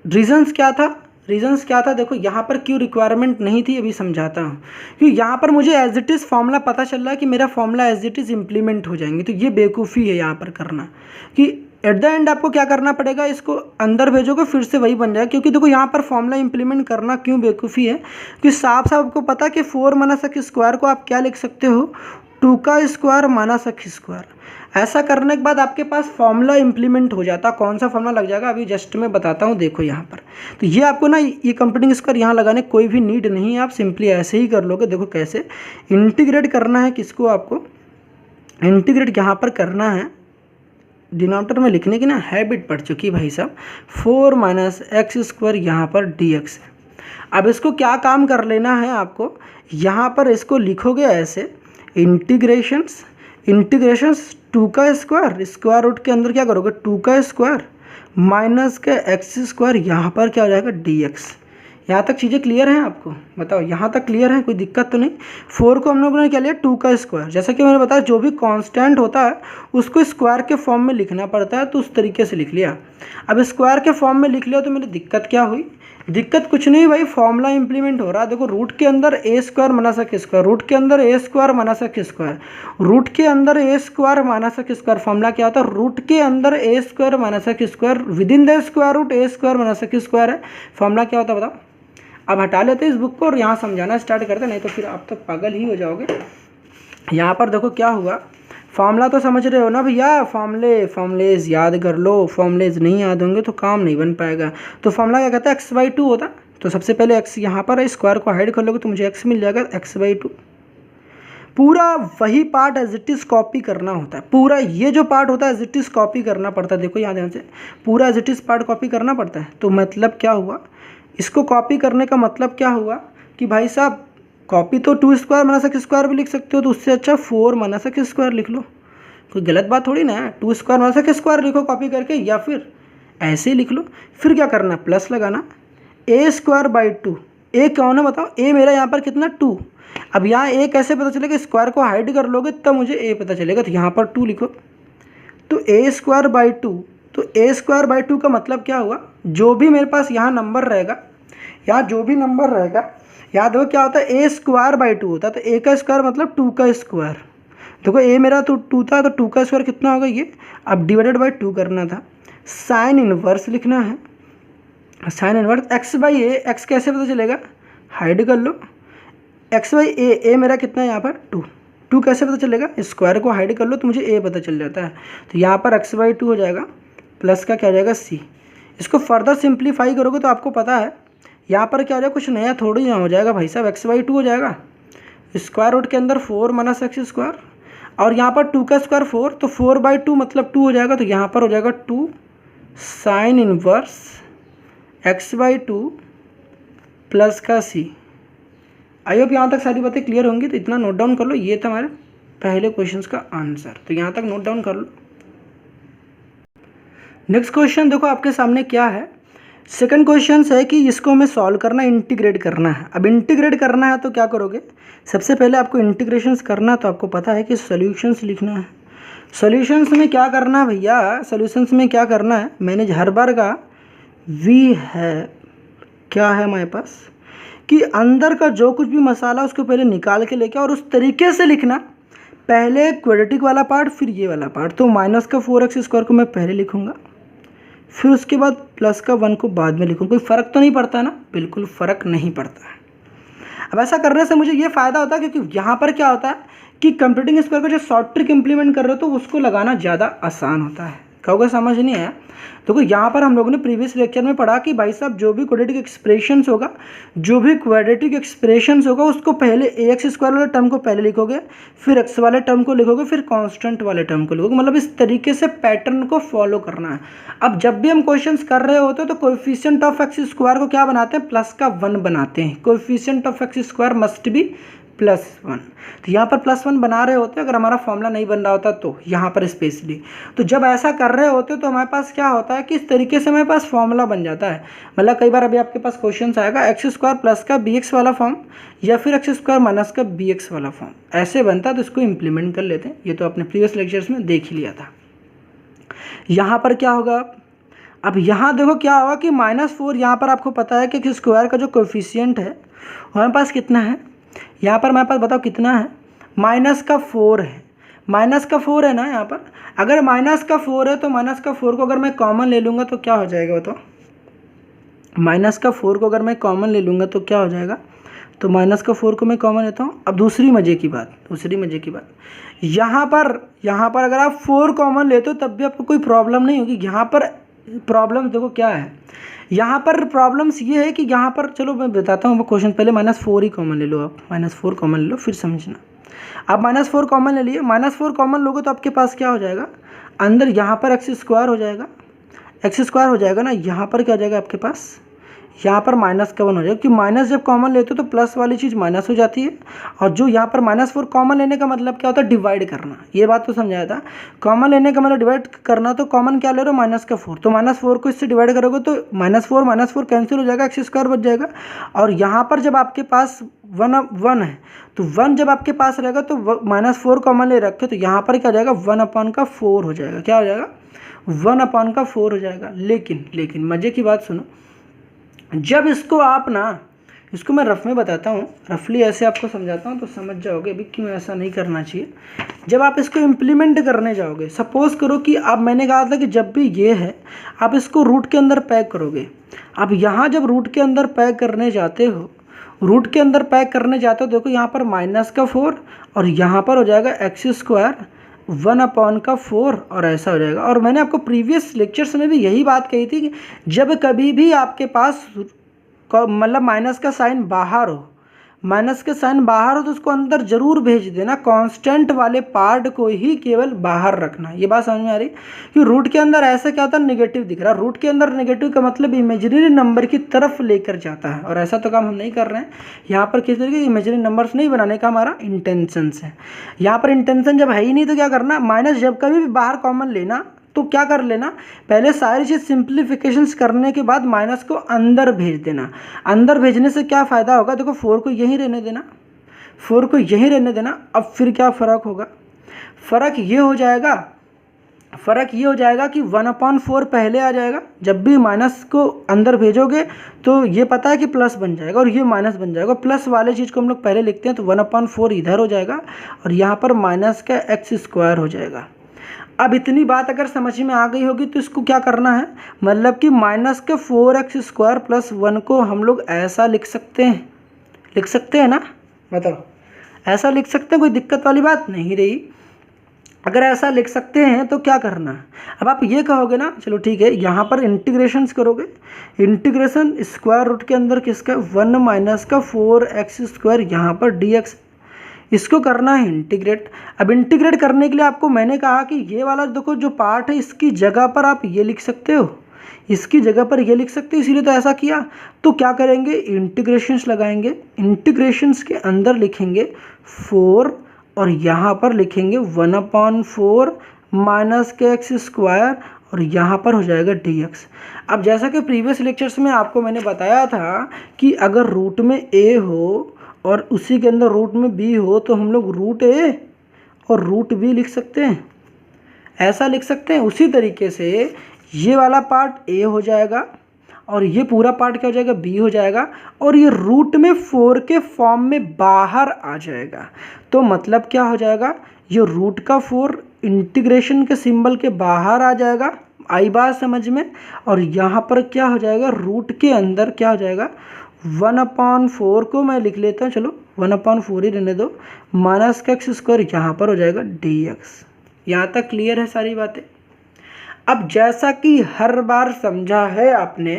रीजंस क्या था, देखो यहाँ पर क्यों रिक्वायरमेंट नहीं थी अभी समझाता हूँ। क्योंकि यहाँ पर मुझे एज इट इज़ फॉर्मूला पता चल रहा है कि मेरा formula as it is implement हो जाएंगे, तो ये बेवकूफ़ी है यहाँ पर करना कि एट द एंड आपको क्या करना पड़ेगा, इसको अंदर भेजोगे फिर से वही बन जाएगा। क्योंकि देखो यहाँ पर फॉर्मूला इंप्लीमेंट करना क्यों बेवकूफ़ी है, कि साफ साफ आपको पता है कि 4 माइनस एक्स स्क्वायर को आप क्या लिख सकते हो, 2 का स्क्वायर माइनस एक्स स्क्वायर। ऐसा करने के बाद आपके पास फॉर्मूला इंप्लीमेंट हो जाता। कौन सा फॉर्मूला लग जाएगा अभी जस्ट मैं बताता हूँ, देखो यहाँ पर। तो ये आपको ना ये कंप्लीटिंग स्क्वायर यहाँ लगाने कोई भी नीड नहीं है, आप सिंपली ऐसे ही कर लोगे। देखो कैसे इंटीग्रेट करना है, किसको आपको इंटीग्रेट यहाँ पर करना है। डिनोमिनेटर में लिखने की ना हैबिट पड़ चुकी भाई साहब। 4 माइनस एक्स स्क्वायर यहाँ पर dx है। अब इसको क्या काम कर लेना है आपको, यहाँ पर इसको लिखोगे ऐसे, इंटीग्रेशंस 2 का स्क्वायर, स्क्वायर रूट के अंदर क्या करोगे 2 का स्क्वायर माइनस का एक्स स्क्वायर, यहाँ पर क्या हो जाएगा dx। यहाँ तक चीज़ें क्लियर हैं आपको, बताओ यहाँ तक क्लियर है, कोई दिक्कत तो नहीं। 4 को हम लोगों ने क्या लिया 2 का स्क्वायर। जैसा कि मैंने बताया जो भी कांस्टेंट होता है उसको स्क्वायर के फॉर्म में लिखना पड़ता है, तो उस तरीके से लिख लिया। अब स्क्वायर के फॉर्म में लिख लिया तो मेरी दिक्कत क्या हुई, दिक्कत कुछ नहीं भाई, फॉर्मूला इंप्लीमेंट हो रहा है। देखो रूट के अंदर A square minus X square, root के अंदर A square minus X square, root के अंदर A square minus X square. Formula क्या होता है, रूट के अंदर A square minus X square with in the square root A square minus X square है। फॉर्मूला क्या होता है बताओ। अब हटा लेते हैं इस बुक को और यहाँ समझाना स्टार्ट करते, नहीं तो फिर आप तो पागल ही हो जाओगे। यहाँ पर देखो क्या हुआ, फॉर्मूला तो समझ रहे हो ना भैया, फॉर्मूलेज याद कर लो। फॉर्मूलेज नहीं याद होंगे तो काम नहीं बन पाएगा। तो फॉर्मूला क्या कहता है, x/2 होता। तो सबसे पहले x यहाँ पर है, स्क्वायर को हाइड कर लोगे तो मुझे x मिल जाएगा, x/2। पूरा वही part as it is copy करना होता है, पूरा ये जो पार्ट होता है एज इट इज़ कॉपी करना पड़ता है। देखो यहाँ ध्यान से, पूरा as it is part copy करना पड़ता है। तो मतलब क्या हुआ, इसको कॉपी करने का मतलब क्या हुआ कि भाई साहब कॉपी तो 2 स्क्वायर माइनस एक्स स्क्वायर भी लिख सकते हो, तो उससे अच्छा 4 माइनस एक्स स्क्वायर लिख लो। कोई गलत बात थोड़ी ना है, 2 स्क्वायर माइनस एक्स स्क्वायर लिखो कॉपी करके, या फिर ऐसे ही लिख लो। फिर क्या करना, प्लस लगाना, ए स्क्वायर बाई 2। ए कौन है बताओ, ए मेरा यहाँ पर कितना 2। अब यहाँ ए कैसे पता चलेगा, स्क्वायर को हाइड कर लोगे तब मुझे ए पता चलेगा। तो यहाँ पर 2 लिखो, तो ए स्क्वायर बाई 2। तो ए स्क्वायर बाई 2 का मतलब क्या हुआ, जो भी मेरे पास यहाँ नंबर रहेगा, यहाँ जो भी नंबर रहेगा, याद हो क्या होता है, ए स्क्वायर बाई 2 होता है। तो ए का स्क्वायर मतलब 2 का स्क्वायर। देखो ए मेरा तो 2 था, तो 2 का स्क्वायर कितना होगा ये, अब डिवाइडेड बाई 2 करना था। साइन इनवर्स लिखना है, sine inverse x by A. X कैसे पता चलेगा, हाइड कर लो, एक्स बाई ए। ए मेरा कितना है यहाँ पर 2। 2 कैसे पता चलेगा, स्क्वायर को हाइड कर लो तो मुझे ए पता चल जाता है। तो यहाँ पर x/2 हो जाएगा, प्लस का क्या हो जाएगा c। इसको फर्दर सिंप्लीफाई करोगे तो आपको पता है यहाँ पर क्या हो जाएगा, कुछ नया थोड़ी यहाँ हो जाएगा भाई साहब, x/2 हो जाएगा। स्क्वायर रूट के अंदर 4 माइनस एक्स स्क्वायर, और यहाँ पर 2 का स्क्वायर 4, तो 4/2 मतलब 2 हो जाएगा। तो यहाँ पर हो जाएगा 2 साइन इनवर्स x/2 प्लस का c। आई होप यहाँ तक सारी बातें क्लियर होंगी। तो इतना नोट डाउन कर लो, ये था हमारे पहले क्वेश्चंस का आंसर। तो यहाँ तक नोट डाउन कर लो। नेक्स्ट क्वेश्चन देखो आपके सामने क्या है, सेकंड क्वेश्चन है कि इसको हमें सॉल्व करना है, इंटीग्रेट करना है। अब इंटीग्रेट करना है तो क्या करोगे, सबसे पहले आपको इंटीग्रेशंस करना है, तो आपको पता है कि सॉल्यूशंस लिखना है। सॉल्यूशंस में क्या करना है भैया, सॉल्यूशंस में क्या करना है, मैंने हर बार का वी है, क्या है हमारे पास कि अंदर का जो कुछ भी मसाला उसको पहले निकाल के लेके और उस तरीके से लिखना, पहले क्वाड्रेटिक वाला पार्ट फिर ये वाला पार्ट। तो माइनस का 4x² को मैं पहले लिखूँगा, फिर उसके बाद प्लस का 1 को बाद में लिखूँ। कोई फ़र्क तो नहीं पड़ता ना, बिल्कुल फ़र्क नहीं पड़ता है। अब ऐसा करने से मुझे ये फ़ायदा होता है क्योंकि यहाँ पर क्या होता है कि कंप्यूटिंग स्क्वायर का जो शॉर्ट ट्रिक इंप्लीमेंट कर रहे हो तो उसको लगाना ज़्यादा आसान होता है। कहोगे समझ नहीं आया, देखो यहाँ पर हम लोगों ने प्रीवियस लेक्चर में पढ़ा कि भाई साहब जो भी क्वाड्रेटिक एक्सप्रेशंस होगा उसको पहले ax² वाले टर्म को पहले लिखोगे, फिर x वाले टर्म को लिखोगे, फिर कांस्टेंट वाले टर्म को लिखोगे। मतलब इस तरीके से पैटर्न को फॉलो करना है। अब जब भी हम क्वेश्चंस कर रहे होते हैं तो कोएफिशिएंट ऑफ x² को क्या बनाते हैं, प्लस का 1 बनाते हैं। Coefficient of x² must be +1। तो यहाँ पर +1 बना रहे होते हैं, अगर हमारा फॉर्मूला नहीं बन रहा होता तो यहाँ पर स्पेशली। तो जब ऐसा कर रहे होते हैं तो हमारे पास क्या होता है कि इस तरीके से हमारे पास फॉर्मूला बन जाता है। मतलब कई बार अभी आपके पास क्वेश्चन आएगा x² प्लस का bx वाला फॉर्म या फिर x² माइनस का bx वाला फॉर्म, ऐसे बनता है। तो इसको इम्प्लीमेंट कर लेते हैं, ये तो अपने प्रीवियस लेक्चर्स में देख ही लिया था। यहाँ पर क्या होगा, अब यहाँ देखो क्या होगा कि -4, यहाँ पर आपको पता है कि स्क्वायर का जो कोएफिशिएंट है हमारे पास कितना है, यहाँ पर हमारे पास बताओ कितना है, -4 है। -4 है ना यहाँ पर। अगर -4 है तो -4 को अगर मैं कॉमन ले लूँगा तो क्या हो जाएगा बताओ, -4 को अगर मैं कॉमन ले लूँगा तो क्या हो जाएगा, तो -4 को मैं कॉमन लेता हूँ। अब दूसरी मज़े की बात, यहाँ पर अगर आप 4 कॉमन लेते हो तब भी आपको कोई प्रॉब्लम नहीं होगी। यहाँ पर प्रॉब्लम देखो क्या है, यहाँ पर प्रॉब्लम्स ये है कि यहाँ पर, चलो मैं बताता हूँ क्वेश्चन, पहले -4 ही कॉमन ले लो आप, -4 कॉमन ले लो फिर समझना। आप -4 कॉमन ले लिए, -4 कॉमन लोगे तो आपके पास क्या हो जाएगा, अंदर यहाँ पर x² हो जाएगा, x² हो जाएगा ना, यहाँ पर क्या हो जाएगा आपके पास, यहाँ पर -1 हो जाएगा। कि माइनस जब कॉमन लेते हो तो प्लस वाली चीज़ माइनस हो जाती है, और जो यहाँ पर -4 कॉमन लेने का मतलब क्या होता है, डिवाइड करना। ये बात तो समझाया था, कॉमन लेने का मतलब डिवाइड करना। तो कॉमन क्या ले रहे हो, -4, तो -4 को इससे डिवाइड करोगे तो -4 कैंसिल हो जाएगा, x² बच जाएगा। और यहाँ पर जब आपके पास 1 है तो 1 जब आपके पास रहेगा तो -4 कॉमन ले रखे, तो यहाँ पर क्या हो जाएगा, 1/4 हो जाएगा। क्या हो जाएगा, 1/4 हो जाएगा। लेकिन मज़े की बात सुनो, जब इसको आप ना, इसको मैं रफ में बताता हूँ, रफली ऐसे आपको समझाता हूँ तो समझ जाओगे अभी क्यों ऐसा नहीं करना चाहिए। जब आप इसको इम्प्लीमेंट करने जाओगे, सपोज़ करो कि अब मैंने कहा था कि जब भी ये है आप इसको रूट के अंदर पैक करोगे। अब यहाँ जब रूट के अंदर पैक करने जाते हो, देखो यहाँ पर -4 और यहाँ पर हो जाएगा x² 1/4 और ऐसा हो जाएगा। और मैंने आपको प्रीवियस लेक्चर्स में भी यही बात कही थी कि जब कभी भी आपके पास मतलब माइनस का साइन बाहर हो, तो उसको अंदर जरूर भेज देना, कांस्टेंट वाले पार्ट को ही केवल बाहर रखना। ये बात समझ में आ रही कि रूट के अंदर ऐसा क्या होता है, नेगेटिव दिख रहा है। रूट के अंदर नेगेटिव का मतलब इमेजिनरी नंबर की तरफ लेकर जाता है, और ऐसा तो काम हम नहीं कर रहे हैं। यहाँ पर किस तरीके के इमेजिनरी नंबर्स नहीं बनाने का हमारा इंटेंशन है। यहाँ पर इंटेंशन जब है ही नहीं तो क्या करना, माइनस जब कभी भी बाहर कॉमन लेना तो क्या कर लेना, पहले सारी चीज़ सिंप्लीफिकेशंस करने के बाद माइनस को अंदर भेज देना। अंदर भेजने से क्या फ़ायदा होगा, देखो 4 को यहीं रहने देना। अब फिर क्या फ़र्क होगा, फ़र्क ये हो जाएगा कि 1/4 पहले आ जाएगा। जब भी माइनस को अंदर भेजोगे तो ये पता है कि प्लस बन जाएगा और ये माइनस बन जाएगा। प्लस वाले चीज़ को हम लोग पहले लिखते हैं, तो 1/4 इधर हो जाएगा और यहाँ पर माइनस का x² हो जाएगा। अब इतनी बात अगर समझ में आ गई होगी तो इसको क्या करना है, मतलब कि -4x² + 1 को हम लोग ऐसा लिख सकते हैं ना, बताओ ऐसा लिख सकते हैं, कोई दिक्कत वाली बात नहीं रही। अगर ऐसा लिख सकते हैं तो क्या करना है, अब आप ये कहोगे ना, चलो ठीक है, यहाँ पर इंटीग्रेशंस करोगे, इंटीग्रेशन स्क्वायर रूट के अंदर किसका 1 - 4x², यहाँ पर dx, इसको करना है इंटीग्रेट। अब इंटीग्रेट करने के लिए आपको मैंने कहा कि ये वाला देखो जो पार्ट है इसकी जगह पर आप ये लिख सकते हो, इसीलिए तो ऐसा किया। तो क्या करेंगे, इंटीग्रेशंस लगाएंगे, इंटीग्रेशंस के अंदर लिखेंगे 4 और यहाँ पर लिखेंगे 1/4 - x² और यहाँ पर हो जाएगा dx। अब जैसा कि प्रीवियस लेक्चर्स में आपको मैंने बताया था कि अगर रूट में a हो और उसी के अंदर रूट में b हो तो हम लोग रूट a और रूट b लिख सकते हैं, ऐसा लिख सकते हैं। उसी तरीके से ये वाला पार्ट a हो जाएगा और ये पूरा पार्ट क्या हो जाएगा, b हो जाएगा, और ये रूट में 4 के फॉर्म में बाहर आ जाएगा। तो मतलब क्या हो जाएगा, ये रूट का 4 इंटीग्रेशन के सिंबल के बाहर आ जाएगा, आई बात समझ में। और यहाँ पर क्या हो जाएगा, रूट के अंदर क्या हो जाएगा, 1/4 को मैं लिख लेता हूँ, चलो 1/4 ही रहने दो, माइनस का एक्स स्क्वायर यहाँ पर हो जाएगा dx। यहाँ तक क्लियर है सारी बातें। अब जैसा कि हर बार समझा है आपने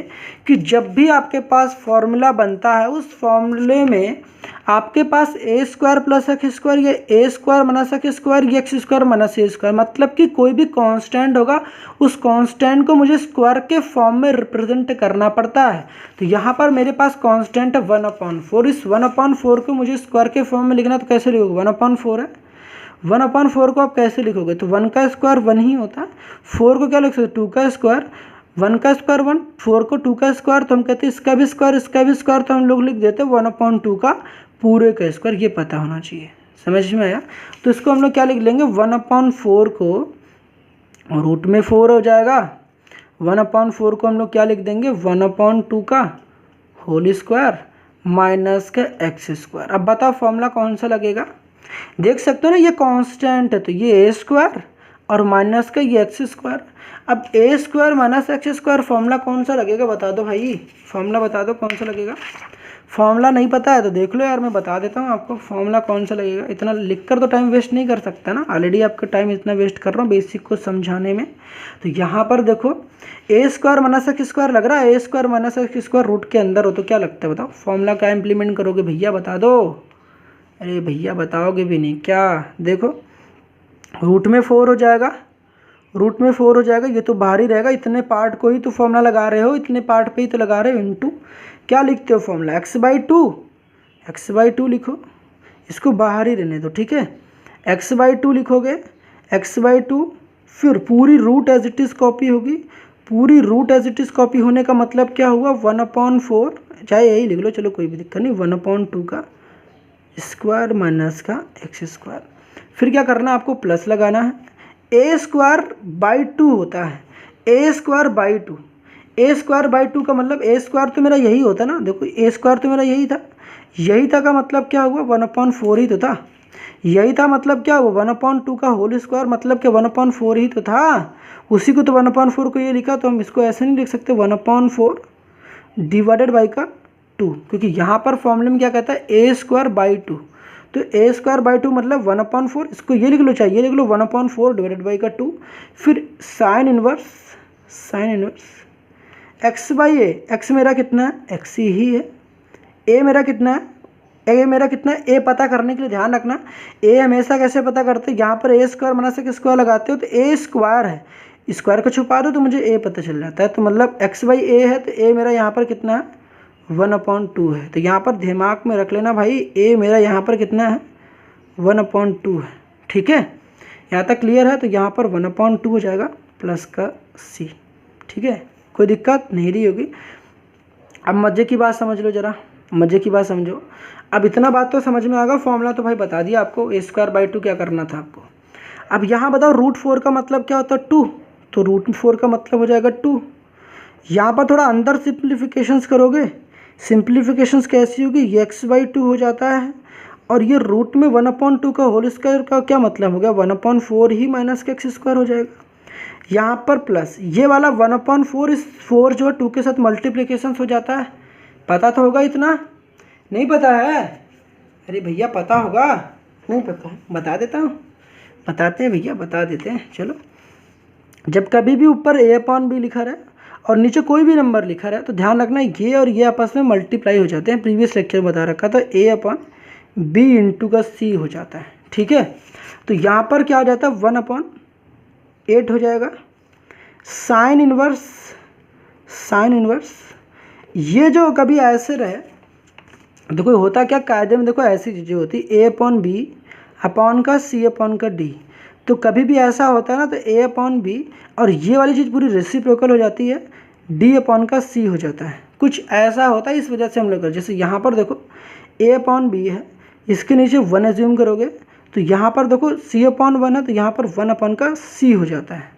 कि जब भी आपके पास फॉर्मूला बनता है उस फॉर्मूले में आपके पास ए स्क्वायर प्लस एक्स स्क्वायर, या A square minus X square, या x square minus A square, मतलब कि कोई भी कांस्टेंट होगा उस कांस्टेंट को मुझे स्क्वायर के फॉर्म में रिप्रेजेंट करना पड़ता है। तो यहाँ पर मेरे पास कांस्टेंट है 1/4, इस 1/4 को मुझे स्क्वायर के फॉर्म में लिखना, तो कैसे लिखोगे, 1/4 है, 1/4 को आप कैसे लिखोगे, तो 1 का स्क्वायर 1 ही होता है, 4 को क्या लिख सकते, 2 का स्क्वायर, 1 का स्क्वायर 1, 4 को 2 का स्क्वायर, तो हम कहते हैं इसका भी स्क्वायर इसका भी स्क्वायर, तो हम लोग लिख देते हैं 1/2 का पूरे का स्क्वायर। ये पता होना चाहिए, समझ में आया। तो इसको हम लोग क्या लिख लेंगे, 1/4 को रूट में 4 हो जाएगा, 1/4 को हम लोग क्या लिख देंगे, 1/2 का होल स्क्वायर माइनस का एक्स स्क्वायर। अब बताओ फॉर्मूला कौन सा लगेगा, देख सकते हो ना, ये कांस्टेंट है तो ये ए स्क्वायर और माइनस का ये एक्स स्क्वायर। अब A square minus X square formula कौन सा लगेगा बता दो भाई, फॉर्मूला बता दो कौन सा लगेगा। फॉर्मूला नहीं पता है तो देख लो यार, मैं बता देता हूँ आपको फॉर्मूला कौन सा लगेगा। इतना लिख कर तो टाइम वेस्ट नहीं कर सकता ना, ऑलरेडी आपका टाइम इतना वेस्ट कर रहा हूँ बेसिक को समझाने में। तो यहाँ पर देखो A square minus X square लग रहा है, A square minus X square root के अंदर हो तो क्या लगता है बताओ, फॉर्मूला क्या इंप्लीमेंट करोगे भैया बता दो। अरे भैया बताओगे भी नहीं क्या, देखो रूट में 4 हो जाएगा, रूट में 4 हो जाएगा, ये तो बाहर ही रहेगा, इतने पार्ट को ही तो फॉर्मूला लगा रहे हो, इतने पार्ट पे ही तो लगा रहे हो, इनटू क्या लिखते हो फॉर्मूला, x/2 लिखो, इसको बाहर ही रहने दो, ठीक है, x/2 लिखोगे, x/2 फिर पूरी root as it is copy होगी, पूरी root as it is copy होने का मतलब क्या हुआ, 1/4, चाहे यही लिख लो चलो कोई भी दिक्कत नहीं, 1/2 का स्क्वायर माइनस का एक्स स्क्वायर। फिर क्या करना है आपको, प्लस लगाना है, ए स्क्वायर बाई 2 होता है, A square by 2, A square by 2 का मतलब ए स्क्वायर तो मेरा यही होता ना, देखो ए स्क्वायर तो मेरा यही था, यही था का मतलब क्या हुआ 1/4 ही तो था, यही था मतलब क्या हुआ 1/2 का होल स्क्वायर, मतलब क्या 1/4 ही तो था, उसी को तो 1/4 को ये लिखा, तो हम इसको ऐसे नहीं लिख सकते 1/4 डिवाइडेड बाई का 2, क्योंकि यहाँ पर फॉर्मूले में क्या कहता है ए स्क्वायर बाई 2, तो ए स्क्वायर बाई 2 मतलब 1/4, इसको ये लिख लो, चाहिए लिख लो 1/4 डिवाइडेड बाई का 2, फिर sine inverse x by A, x मेरा कितना है, एक्स ही है, ए मेरा कितना है, ए मेरा कितना है, ए पता करने के लिए ध्यान रखना, ए हमेशा कैसे पता करते हैं, यहाँ पर ए स्क्वायर माइनस एक्स स्क्वायर लगाते हो तो ए स्क्वायर है, स्क्वायर को छुपा दो तो मुझे ए पता चल जाता है, तो मतलब एक्स बाई ए है, तो ए मेरा यहाँ पर कितना है 1/2 है, तो यहाँ पर दिमाग में रख लेना भाई, ए मेरा यहाँ पर कितना है 1/2 है, ठीक है, यहाँ तक क्लियर है। तो यहाँ पर 1/2 हो जाएगा प्लस का सी, ठीक है, कोई दिक्कत नहीं रही होगी। अब मज़े की बात समझ लो जरा, मज़े की बात समझो, अब इतना बात तो समझ में आ गया, फॉर्मूला तो भाई बता दिया आपको, ए स्क्वायर बाई 2 क्या करना था आपको। अब यहाँ बताओ √4 का मतलब क्या होता है 2, तो √4 का मतलब हो जाएगा 2। यहाँ पर थोड़ा अंदर सिंप्लीफिकेशंस करोगे, सिंप्लीफिकेशंस कैसी होगी, ये x/2 हो जाता है, और ये रूट में 1/2 का होल स्क्वायर का क्या मतलब हो गया 1/4 ही माइनस का एक्स स्क्वायर हो जाएगा, यहाँ पर प्लस ये वाला 1/4, इस 4 जो है 2 के साथ मल्टीप्लिकेशन हो जाता है, पता तो होगा, इतना नहीं पता है, अरे भैया पता होगा, नहीं पता है बता देता हूँ, बताते हैं भैया बता देते हैं। चलो, जब कभी भी ऊपर a/b लिखा रहे और नीचे कोई भी नंबर लिखा रहा है तो ध्यान रखना ये और ये आपस में मल्टीप्लाई हो जाते हैं, प्रीवियस लेक्चर बता रखा था a/b इंटू का c हो जाता है, ठीक है। तो यहाँ पर क्या हो जाता है 1/8 हो जाएगा, साइन इनवर्स ये जो कभी ऐसे रहे, देखो होता क्या कायदे में, देखो ऐसी चीज़ें होती a/b अपॉन का c अपॉन का d, तो कभी भी ऐसा होता है ना, तो ए अपॉन बी और ये वाली चीज़ पूरी रेसिप्रोकल हो जाती है, डी अपॉन का सी हो जाता है। कुछ ऐसा होता है, इस वजह से हम लोग जैसे यहाँ पर देखो ए अपॉन बी है, इसके नीचे 1 एज्यूम करोगे तो यहाँ पर देखो सी अपॉन 1 है, तो यहाँ पर 1 अपॉन का सी हो जाता है।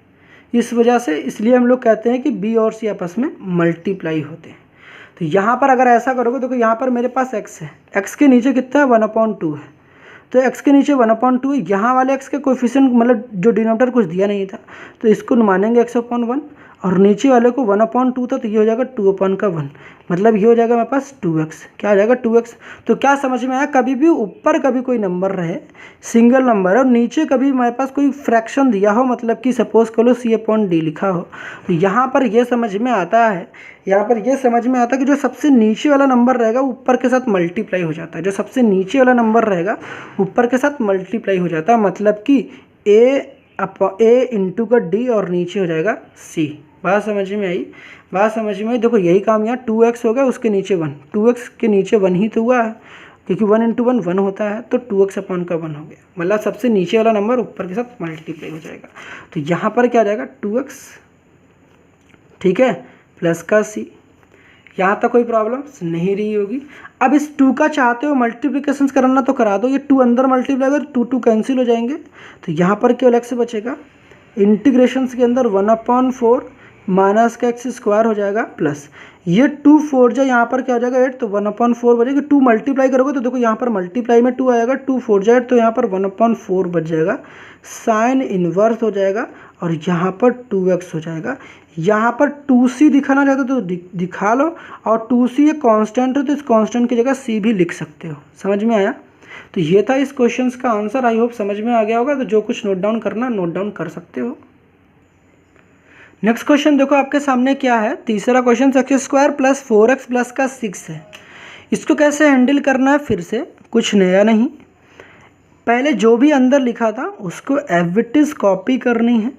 इस वजह से इसलिए हम लोग कहते हैं कि बी और सी आपस में मल्टीप्लाई होते हैं। तो यहाँ पर अगर ऐसा करोगे, देखो यहाँ पर मेरे पास x है, x के नीचे कितना है 1/2 है, तो x के नीचे 1/2 है। यहाँ वाले x के कोएफिशिएंट मतलब जो डिनोमिनेटर कुछ दिया नहीं था, तो इसको मानेंगे x/1 और नीचे वाले को 1/2 था, तो ये हो जाएगा 2/1, मतलब ये हो जाएगा मेरे पास 2x। क्या हो जाएगा 2x। तो क्या समझ में आया, कभी भी ऊपर कभी कोई नंबर रहे सिंगल नंबर और नीचे कभी मेरे पास कोई फ्रैक्शन दिया हो, मतलब कि सपोज करो c/d लिखा हो, तो यहाँ पर ये समझ में आता है, यहाँ पर ये समझ में आता है कि जो सबसे नीचे वाला नंबर रहेगा ऊपर के साथ मल्टीप्लाई हो जाता है। जो सबसे नीचे वाला नंबर रहेगा ऊपर के साथ मल्टीप्लाई हो जाता है, मतलब कि a इंटू का d और नीचे हो जाएगा c। बात समझ में आई, बात समझ में आई। देखो यही काम यहाँ 2x हो गया, उसके नीचे 1, 2x के नीचे 1 ही तो हुआ है, क्योंकि 1 × 1 1 होता है, तो 2x/1 हो गया, मतलब सबसे नीचे वाला नंबर ऊपर के साथ मल्टीप्लाई हो जाएगा। तो यहाँ पर क्या आ जाएगा 2x, ठीक है, प्लस का c। यहाँ तक कोई प्रॉब्लम नहीं रही होगी। अब इस 2 का चाहते हो मल्टीप्लिकेशन करना तो करा दो, ये 2 अंदर मल्टीप्लाई कर 2 कैंसिल हो जाएंगे, तो यहाँ पर केवल x बचेगा। इंटीग्रेशंस के अंदर 1/4 माइनस का x² हो जाएगा प्लस ये 2 4 जा, यहाँ पर क्या हो जाएगा 8, तो 1/4 बचेगा। 2 मल्टीप्लाई करोगे तो देखो यहाँ पर मल्टीप्लाई में 2 आएगा, 2 4 जा 8, तो यहाँ पर 1/4 बच जाएगा, साइन इन्वर्स हो जाएगा और यहाँ पर 2x हो जाएगा। यहाँ पर 2c दिखाना चाहते हो तो दिखा लो, और 2c ये कांस्टेंट है तो इस कांस्टेंट की जगह c भी लिख सकते हो। समझ में आया। तो ये था इस क्वेश्चन का आंसर। आई होप समझ में आ गया होगा। तो जो कुछ नोट डाउन करना नोट डाउन कर सकते हो। नेक्स्ट क्वेश्चन देखो आपके सामने क्या है, तीसरा क्वेश्चन x² + 4x प्लस का 6 है। इसको कैसे हैंडल करना है, फिर से कुछ नया नहीं, पहले जो भी अंदर लिखा था उसको एज इट इज कॉपी करनी है।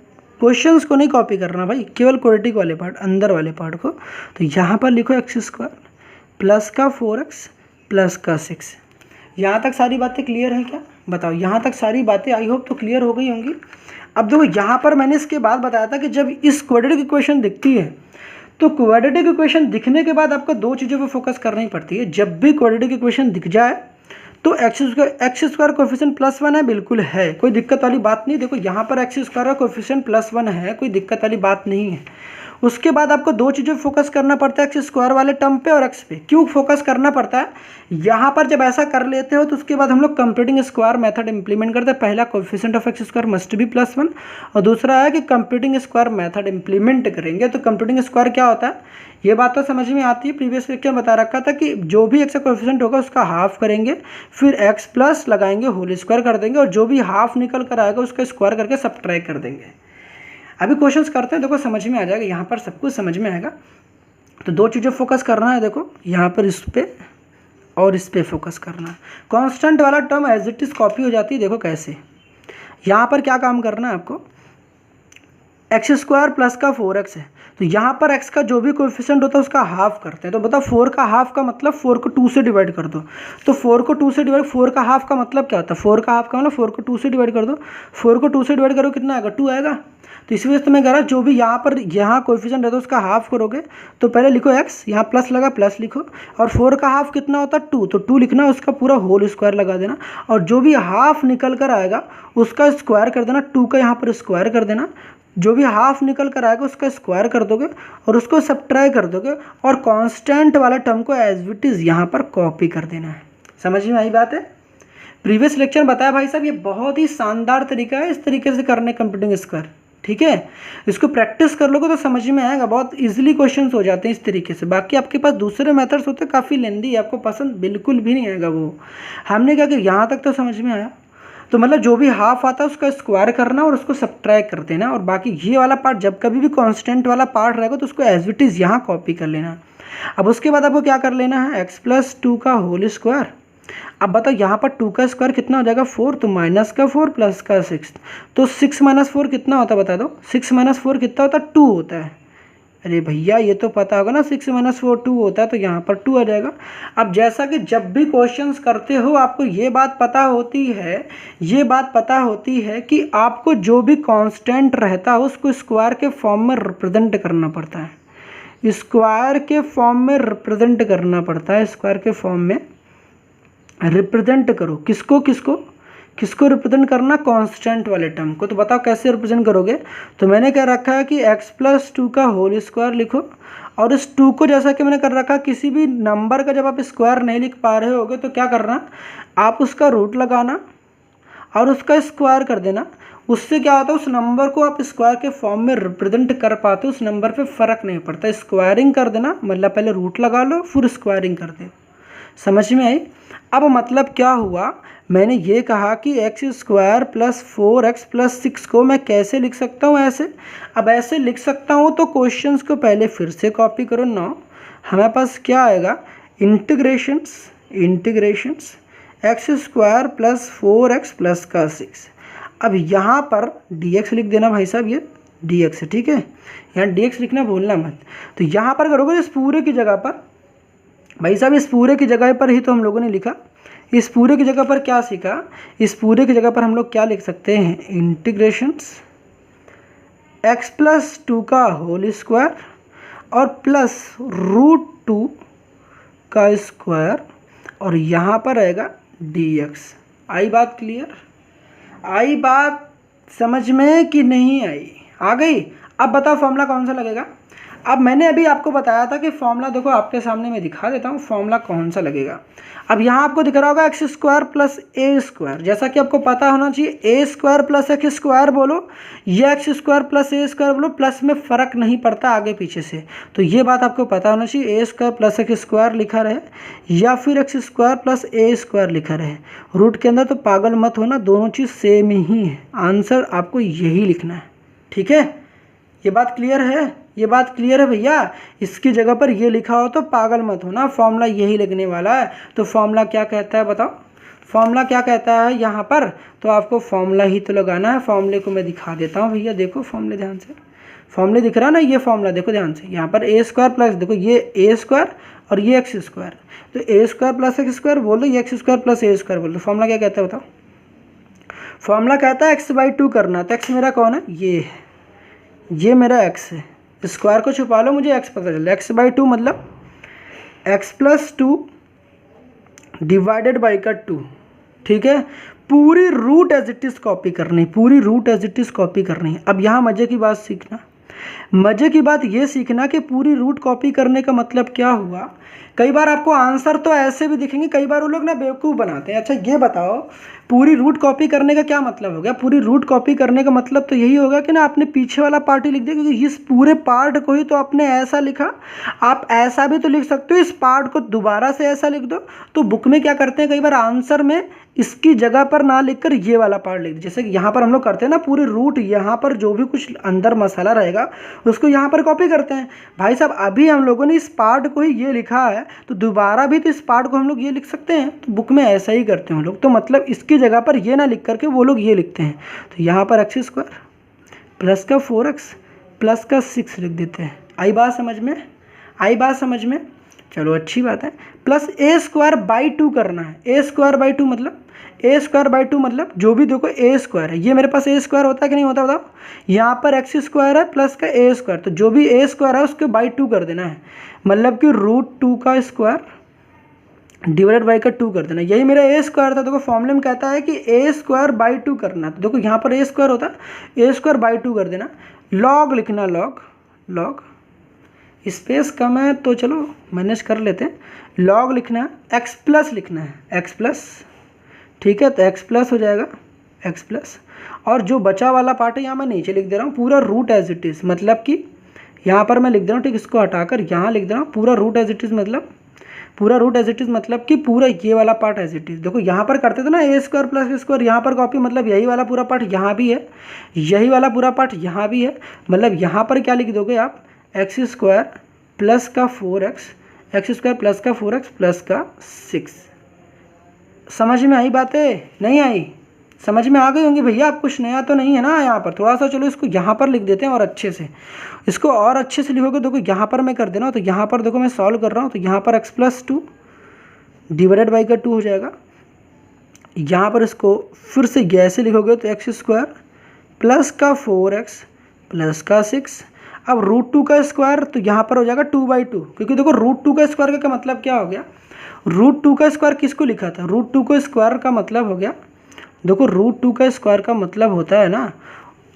क्वेश्चंस को नहीं कॉपी करना भाई, केवल क्वाड्रेटिक वाले पार्ट, अंदर वाले पार्ट को। तो यहाँ पर लिखो x² प्लस का 4x प्लस का 6। यहाँ तक सारी बातें क्लियर हैं क्या, बताओ। यहाँ तक सारी बातें आई होप तो क्लियर हो गई होंगी। अब देखो यहाँ पर मैंने इसके बाद बताया था कि जब इस क्वाड्रेटिक इक्वेशन दिखती है तो क्वाड्रेटिक इक्वेशन दिखने के बाद आपको 2 चीज़ों पर फोकस करनी पड़ती है। जब भी क्वाड्रेटिक इक्वेशन दिख जाए तो x² कोएफिशिएंट +1 है, बिल्कुल है, कोई दिक्कत वाली बात नहीं। देखो यहाँ पर x² का कोएफिशिएंट +1 है, कोई दिक्कत वाली बात नहीं है। उसके बाद आपको 2 चीज़ों पे फोकस करना पड़ता है, x² वाले टर्म पे और x पे। क्यों फोकस करना पड़ता है, यहाँ पर जब ऐसा कर लेते हो तो उसके बाद हम लोग कंप्यूटिंग स्क्वायर मेथड इंप्लीमेंट करते हैं। पहला coefficient of x² must be +1 और दूसरा है कि कंप्यूटिंग स्क्वायर मेथड इंप्लीमेंट करेंगे। तो कंप्यूटिंग स्क्वायर क्या होता है, ये बात तो समझ में आती है। प्रीवियस लेक्चर बता रखा था कि जो भी x का कोएफिशिएंट होगा उसका हाफ करेंगे, फिर x प्लस लगाएंगे, होल स्क्वायर कर देंगे और जो भी हाफ निकल कर आएगा उसका स्क्वायर करके सब्ट्रैक्ट कर देंगे। अभी क्वेश्चंस करते हैं, देखो समझ में आ जाएगा, यहाँ पर सब कुछ समझ में आएगा। तो 2 चीज़ें फोकस करना है, देखो यहाँ पर इस पे और इस पे फोकस करना है। कांस्टेंट वाला term as it is copy हो जाती है। देखो कैसे, यहाँ पर क्या काम करना है आपको, x² प्लस का 4x है, तो यहाँ पर x का जो भी कोएफिशिएंट होता है उसका हाफ करते हैं। तो बताओ 4 का हाफ का मतलब 4 को 2 से डिवाइड कर दो। तो 4 को 2 से डिवाइड, 4 का हाफ का मतलब क्या होता है, 4 का हाफ का मतलब 4 को 2 से डिवाइड कर दो। 4 को 2 से डिवाइड करो कितना आएगा, 2 आएगा। तो इस वजह से मैं कह रहा जो भी यहाँ पर यहाँ कोएफिशिएंट रहता है उसका हाफ करोगे। तो पहले लिखो x, यहाँ प्लस लगा प्लस लिखो, और 4 का हाफ कितना होता है 2, तो 2 लिखना, उसका पूरा होल स्क्वायर लगा देना और जो भी हाफ निकल कर आएगा उसका स्क्वायर कर देना। 2 का यहाँ पर स्क्वायर कर देना, जो भी हाफ निकल कर आएगा उसका स्क्वायर कर दोगे और उसको सब्ट्रैक्ट कर दोगे और कांस्टेंट वाला टर्म को एज इट इज यहाँ पर कॉपी कर देना है। समझ में आई बात है। प्रीवियस लेक्चर बताया भाई साहब, ये बहुत ही शानदार तरीका है इस तरीके से करने कंप्यूटिंग स्क्वायर। ठीक है, इसको प्रैक्टिस कर लोगे तो समझ में आएगा, बहुत इजीली क्वेश्चंस हो जाते हैं इस तरीके से। बाकी आपके पास दूसरे मेथड्स होते हैं काफ़ी लेंदी, आपको पसंद बिल्कुल भी नहीं आएगा वो। हमने क्या किया, यहाँ तक तो समझ में आया। तो मतलब जो भी हाफ आता है उसका स्क्वायर करना और उसको सब्ट्रैक्ट कर देना, और बाकी ये वाला पार्ट जब कभी भी कांस्टेंट वाला पार्ट रहेगा तो उसको एज इट इज यहाँ कॉपी कर लेना। अब उसके बाद आपको क्या कर लेना है, x + 2 का होल स्क्वायर। अब बताओ यहाँ पर 2 का स्क्वायर कितना हो जाएगा 4, तो माइनस का 4 प्लस का 6, तो 6 - 4 कितना होता है बता दो। 6 - 4 कितना होता है, 2 होता है। अरे भैया ये तो पता होगा ना, 6 - 4 2 होता है, तो यहाँ पर 2 आ जाएगा। अब जैसा कि जब भी क्वेश्चंस करते हो आपको ये बात पता होती है, ये बात पता होती है कि आपको जो भी कांस्टेंट रहता है उसको स्क्वायर के फॉर्म में रिप्रेजेंट करना पड़ता है, स्क्वायर के फॉर्म में रिप्रेजेंट करना पड़ता है, स्क्वायर के फॉर्म में रिप्रेजेंट करो। किसको किसको किसको रिप्रेजेंट करना? कांस्टेंट वाले टर्म को। तो बताओ कैसे रिप्रेजेंट करोगे? तो मैंने क्या रखा है कि x+2 का होल स्क्वायर लिखो, और इस 2 को जैसा कि मैंने कर रखा, किसी भी नंबर का जब आप स्क्वायर नहीं लिख पा रहे होगे तो क्या करना, आप उसका रूट लगाना और उसका स्क्वायर कर देना। उससे क्या होता है, उस नंबर को आप स्क्वायर के फॉर्म में रिप्रेजेंट कर पाते हो, उस नंबर पे फ़र्क नहीं पड़ता। स्क्वायरिंग कर देना मतलब पहले रूट लगा लो फिर स्क्वायरिंग कर दो। समझ में आई? अब मतलब क्या हुआ, मैंने ये कहा कि x² + 4x + 6 को मैं कैसे लिख सकता हूँ? ऐसे। अब ऐसे लिख सकता हूँ तो क्वेश्चंस को पहले फिर से कॉपी करो। नाउ हमारे पास क्या आएगा, इंटीग्रेशंस x² + 4x + 6। अब यहाँ पर dx लिख देना भाई साहब, ये dx है, ठीक है, यहाँ dx लिखना भूलना मत। तो यहाँ पर करोगे इस पूरे की जगह पर, भाई साहब इस पूरे की जगह पर ही तो हम लोगों ने लिखा, इस पूरे की जगह पर क्या सीखा, इस पूरे की जगह पर हम लोग क्या लिख सकते हैं, इंटीग्रेशंस x+2 का होल स्क्वायर और प्लस √2 का स्क्वायर, और यहाँ पर आएगा dx। आई बात क्लियर? आई बात समझ में कि नहीं आई? आ गई? अब बताओ फॉर्मूला कौन सा लगेगा। अब मैंने अभी आपको बताया था कि फॉर्मूला देखो आपके सामने मैं दिखा देता हूँ फॉर्मूला कौन सा लगेगा। अब यहाँ आपको दिख रहा होगा x² + a², जैसा कि आपको पता होना चाहिए a² + x² बोलो या x² + a² बोलो, प्लस में फ़र्क नहीं पड़ता आगे पीछे से। तो ये बात आपको पता होना चाहिए, a² + x² लिखा रहे या फिर x² + a² लिखा रहे। रूट के अंदर तो पागल मत होना, दोनों चीज़ सेम ही है, आंसर आपको यही लिखना है। ठीक है, ये बात क्लियर है? ये बात क्लियर है भैया? इसकी जगह पर ये लिखा हो तो पागल मत होना, फॉर्मूला यही लगने वाला है। तो फॉर्मूला क्या कहता है बताओ, फॉर्मूला क्या कहता है यहाँ पर? तो आपको फॉर्मूला ही तो लगाना है। फॉर्मूले को मैं दिखा देता हूँ भैया, देखो फॉर्मूले ध्यान से, फॉर्मूले दिख रहा है ना, ये फॉर्मूला देखो ध्यान से, यहाँ पर a² प्लस, देखो ये a² और ये x², तो a² + x² बोल दो, ये x² + a² बोल दो। फॉर्मूला क्या कहता है बताओ? फॉर्मूला कहता है x/2 करना। तो x मेरा कौन है, ये मेरा x है, स्क्वायर को छुपा लो, मुझे x पता चल। x/2 मतलब x+2 डिवाइडेड बाई का 2, ठीक है। पूरी root as it is copy करनी, पूरी root as it is copy करनी है। अब यहाँ मज़े की बात सीखना, मज़े की बात ये सीखना कि पूरी रूट कॉपी करने का मतलब क्या हुआ। कई बार आपको आंसर तो ऐसे भी दिखेंगे, कई बार वो लोग ना बेवकूफ़ बनाते हैं। अच्छा ये बताओ पूरी रूट कॉपी करने का क्या मतलब हो गया? पूरी रूट कॉपी करने का मतलब तो यही होगा कि ना आपने पीछे वाला पार्ट ही लिख दिया, क्योंकि इस पूरे पार्ट को ही तो आपने ऐसा लिखा। आप ऐसा भी तो लिख सकते हो, इस पार्ट को दोबारा से ऐसा लिख दो। तो बुक में क्या करते हैं कई बार आंसर में इसकी जगह पर ना लिखकर ये वाला पार्ट लिख दो। जैसे कि यहाँ पर हम लोग करते हैं ना, पूरी रूट यहाँ पर जो भी कुछ अंदर मसाला रहेगा उसको यहाँ पर कॉपी करते हैं। भाई साहब अभी हम लोगों ने इस पार्ट को ही ये लिखा है, तो दोबारा भी तो इस पार्ट को हम लोग ये लिख सकते हैं। तो बुक में ऐसा ही करते हैं लोग। तो मतलब इसकी जगह पर ये ना लिख करके वो लोग ये लिखते हैं। तो यहाँ पर x² प्लस का 4x प्लस का 6 लिख देते हैं। आई बात समझ में? आई बात समझ में? चलो अच्छी बात है। प्लस a²/2 करना है। a²/2 मतलब a²/2 मतलब जो भी देखो a² है, ये मेरे पास a² होता है कि नहीं होता बताओ? यहाँ पर x² है प्लस का a², तो जो भी a² है उसके /2 कर देना है, मतलब कि √2 का स्क्वायर डिवाइडेड बाई का 2 कर देना। यही मेरा a² था। देखो फॉर्मूले में कहता है कि a²/2 करना, तो देखो यहाँ पर a² होता है, a²/2 कर देना। लॉग लिखना, लॉग स्पेस कम है तो चलो मैनेज कर लेते हैं। लॉग लिखना है, x+ लिखना है, x+, ठीक है। तो x+ हो जाएगा, x+, और जो बचा वाला पार्ट है यहाँ मैं नीचे लिख दे रहा हूँ पूरा रूट एज इट इज़, मतलब कि यहाँ पर मैं लिख दे रहा हूँ, ठीक, इसको हटाकर यहाँ लिख दे रहा हूँ पूरा रूट एज इट इज़, मतलब पूरा रूट एज इट इज़ मतलब कि पूरा ये वाला पार्ट एज इट इज़। देखो यहाँ पर करते थे ना a² + a², यहाँ पर कॉपी, मतलब यही वाला पूरा पार्ट यहाँ भी है, यही वाला पूरा पार्ट यहाँ भी है। मतलब यहाँ पर क्या लिख दोगे आप, x² प्लस का 4x, x² प्लस का 4x प्लस का 6। समझ में आई बातें? नहीं आई? समझ में आ गई होंगी भैया, आप कुछ नया तो नहीं है ना यहाँ पर। थोड़ा सा चलो इसको यहाँ पर लिख देते हैं और अच्छे से, इसको और अच्छे से लिखोगे। देखो यहाँ पर मैं कर दे रहा हूँ, तो यहाँ पर देखो मैं सॉल्व कर रहा हूँ, तो यहाँ पर x+2 डिवाइडेड बाई का 2 हो जाएगा। यहाँ पर इसको फिर से ऐसे लिखोगे तो x² प्लस का 4x प्लस का 6। अब √2 का स्क्वायर, तो यहाँ पर हो जाएगा 2/2, क्योंकि देखो √2 का स्क्वायर का मतलब क्या हो गया, √2 का स्क्वायर किसको लिखा था, √2 का स्क्वायर का मतलब हो गया, देखो √2 का स्क्वायर का मतलब होता है ना,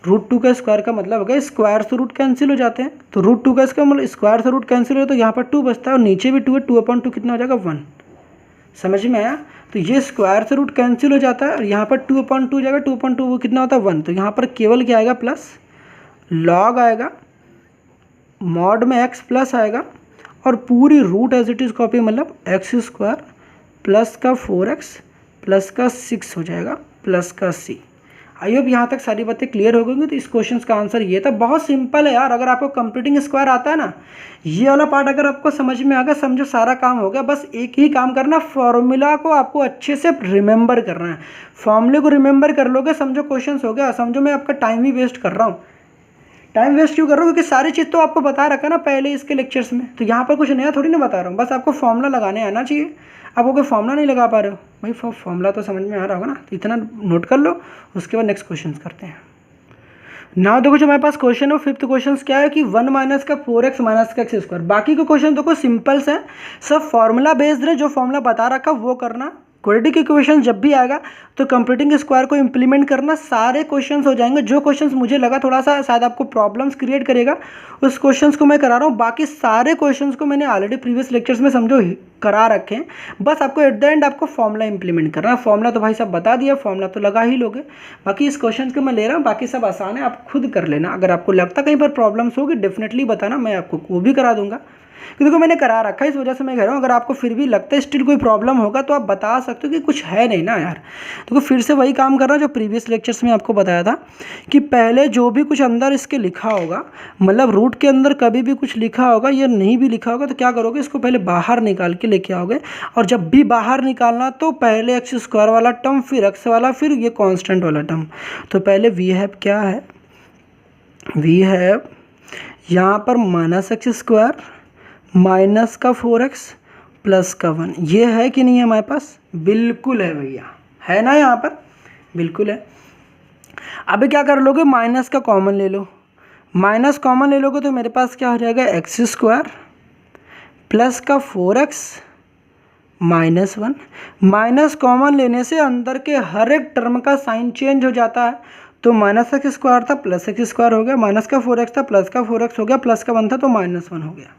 √2 का स्क्वायर का मतलब हो गया स्क्वायर से रूट कैंसिल हो जाते हैं, तो √2 का इसका मतलब स्क्वायर से रूट कैंसिल हो, तो यहाँ पर 2 बचता है और नीचे भी 2 है, 2/2 कितना हो जाएगा 1। समझ में आया। तो ये स्क्वायर से रूट कैंसिल हो जाता है और यहाँ पर 2/2 हो जाएगा, 2/2 वो कितना होता है 1। तो यहाँ पर केवल क्या आएगा प्लस, लॉग आएगा, मॉड में x प्लस आएगा और पूरी root as it is copy, मतलब x² प्लस का 4x प्लस का 6 हो जाएगा प्लस का c। आई होप यहाँ तक सारी बातें क्लियर हो गई। तो इस क्वेश्चन का आंसर ये था। बहुत सिंपल है यार, अगर आपको कंप्लीटिंग स्क्वायर आता है ना, ये वाला पार्ट अगर आपको समझ में आ गया, समझो सारा काम हो गया। बस एक ही काम करना, फॉर्मूला को आपको अच्छे से रिमेंबर करना है। फॉर्मूले को रिमेंबर कर लोगे, समझो क्वेश्चन हो गया। समझो मैं आपका टाइम भी वेस्ट कर रहा हूँ। टाइम वेस्ट क्यों कर रहा हूँ, क्योंकि सारी चीज़ तो आपको बता रखा ना पहले इसके लेक्चर्स में, तो यहाँ पर कुछ नया थोड़ी ना बता रहा हूँ। बस आपको फॉर्मूला लगाने आना चाहिए। आप अगर फॉर्मूला नहीं लगा पा रहे हो भाई, फॉर्मूला तो समझ में आ रहा होगा ना, तो इतना नोट कर लो। उसके बाद नेक्स्ट क्वेश्चन करते हैं। ना देखो जो हमारे पास क्वेश्चन है, 5th क्वेश्चन क्या है कि 1 माइनस का 4x माइनस का x²। बाकी के क्वेश्चन देखो सिंपल्स हैं, सब फॉर्मूला बेस्ड है। जो फॉर्मूला बता रखा वो करना। क्वाड्रेटिक इक्वेशन जब भी आएगा तो कंप्लीटिंग स्क्वायर को इंप्लीमेंट करना, सारे क्वेश्चंस हो जाएंगे। जो क्वेश्चंस मुझे लगा थोड़ा सा शायद आपको प्रॉब्लम्स क्रिएट करेगा, उस क्वेश्चंस को मैं करा रहा हूँ। बाकी सारे क्वेश्चंस को मैंने ऑलरेडी प्रीवियस लेक्चर्स में समझो करा रखे हैं। बस आपको एट द एंड आपको फॉर्मूला इंप्लीमेंट करना है। फॉर्मूला तो भाई साहब बता दिया, फॉर्मूला तो लगा ही लोगे। बाकी इस क्वेश्चन को मैं ले रहा हूँ, बाकी सब आसान है, आप खुद कर लेना। अगर आपको लगता कहीं पर प्रॉब्लम्स होगी डेफिनेटली बताना, मैं आपको वो भी करा दूंगा, क्योंकि देखो मैंने करा रखा है, इस वजह से मैं कह रहा हूँ। अगर आपको फिर भी लगता है स्टिल कोई प्रॉब्लम होगा तो आप बता सकते हो कि कुछ है नहीं ना यार। तो फिर से वही काम करना जो प्रीवियस लेक्चर्स में आपको बताया था कि पहले जो भी कुछ अंदर इसके लिखा होगा, मतलब रूट के अंदर कभी भी कुछ लिखा होगा या नहीं भी लिखा होगा, तो क्या करोगे, इसको पहले बाहर निकाल के लेके आओगे। और जब भी बाहर निकालना तो पहले x² वाला टर्म, फिर x वाला, फिर ये कॉन्स्टेंट वाला टर्म। तो पहले वी हैव क्या है, वी हैव यहाँ पर -x² माइनस का 4x प्लस का 1। ये है कि नहीं है हमारे पास, बिल्कुल है भैया, है ना, यहाँ पर बिल्कुल है। अभी क्या कर लोगे, माइनस का कॉमन ले लो। माइनस कॉमन ले लोगे तो मेरे पास क्या हो जाएगा, x² प्लस का 4x माइनस 1। माइनस कॉमन लेने से अंदर के हर एक टर्म का साइन चेंज हो जाता है। तो -x² था प्लस x² हो गया, माइनस का 4x था प्लस का 4x हो गया, प्लस का 1 था तो -1 हो गया।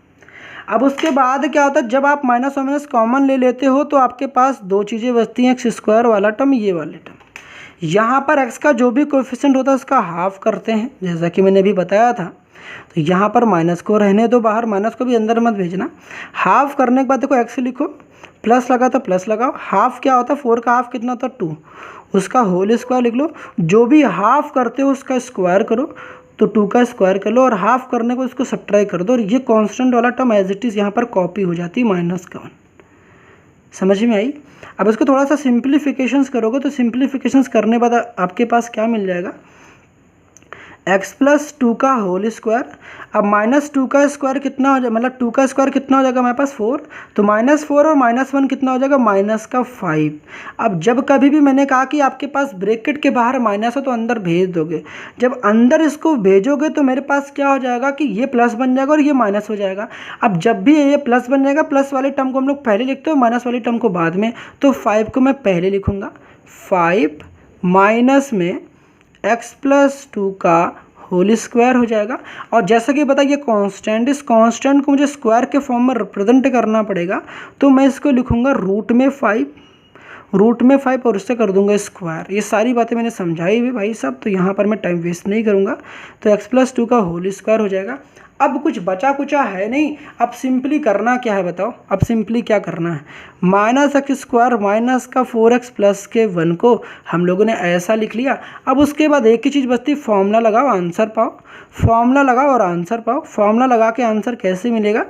अब उसके बाद क्या होता है, जब आप माइनस और माइनस कॉमन ले लेते हो तो आपके पास दो चीज़ें बचती हैं, x² वाला टर्म, ये वाले टर्म। यहाँ पर x का जो भी कोएफिशिएंट होता है उसका हाफ करते हैं, जैसा कि मैंने अभी बताया था। तो यहाँ पर माइनस को रहने दो बाहर, माइनस को भी अंदर मत भेजना। हाफ करने के बाद देखो x लिखो, प्लस लगा तो प्लस लगाओ। हाफ क्या होता है, 4 का हाफ कितना होता है 2, उसका होल स्क्वायर लिख लो। जो भी हाफ करते हो उसका स्क्वायर करो, तो 2 का स्क्वायर कर लो और हाफ करने को इसको सब्ट्रैक्ट कर दो, और ये कांस्टेंट वाला टर्म एज इट इज़ यहाँ पर कॉपी हो जाती है -1। समझ में आई। अब इसको थोड़ा सा सिंप्लीफिकेशंस करोगे तो सिंप्लीफिकेशंस करने बाद आपके पास क्या मिल जाएगा, x+2 का होल स्क्वायर। अब -2 का स्क्वायर कितना हो जाएगा, मतलब 2 का स्क्वायर कितना हो जाएगा हमारे पास 4, तो -4 और -1 कितना हो जाएगा, -5। अब जब कभी भी मैंने कहा कि आपके पास ब्रैकेट के बाहर माइनस हो तो अंदर भेज दोगे। जब अंदर इसको भेजोगे तो मेरे पास क्या हो जाएगा कि ये प्लस बन जाएगा और ये माइनस हो जाएगा। अब जब भी ये प्लस बन जाएगा, प्लस वाले टर्म को हम लोग पहले लिखते हो, माइनस वाले टर्म को बाद में। तो 5 को मैं पहले लिखूँगा, 5 माइनस में x+2 का होल स्क्वायर हो जाएगा। और जैसा कि पता ये कांस्टेंट, इस कांस्टेंट को मुझे स्क्वायर के फॉर्म में रिप्रेजेंट करना पड़ेगा, तो मैं इसको लिखूंगा रूट में 5 और उससे कर दूंगा स्क्वायर। ये सारी बातें मैंने समझाई हुई भाई साहब, तो यहाँ पर मैं टाइम वेस्ट नहीं करूँगा। तो x+2 का होल स्क्वायर हो जाएगा। अब कुछ बचा कुचा है नहीं। अब सिंपली करना क्या है बताओ, अब सिंपली क्या करना है, माइनस एक्स स्क्वायर माइनस का 4x प्लस के 1 को हम लोगों ने ऐसा लिख लिया। अब उसके बाद एक ही चीज़ बचती, फॉर्मूला लगाओ आंसर पाओ, फॉर्मूला लगाओ और आंसर पाओ। फॉर्मूला लगा के आंसर कैसे मिलेगा,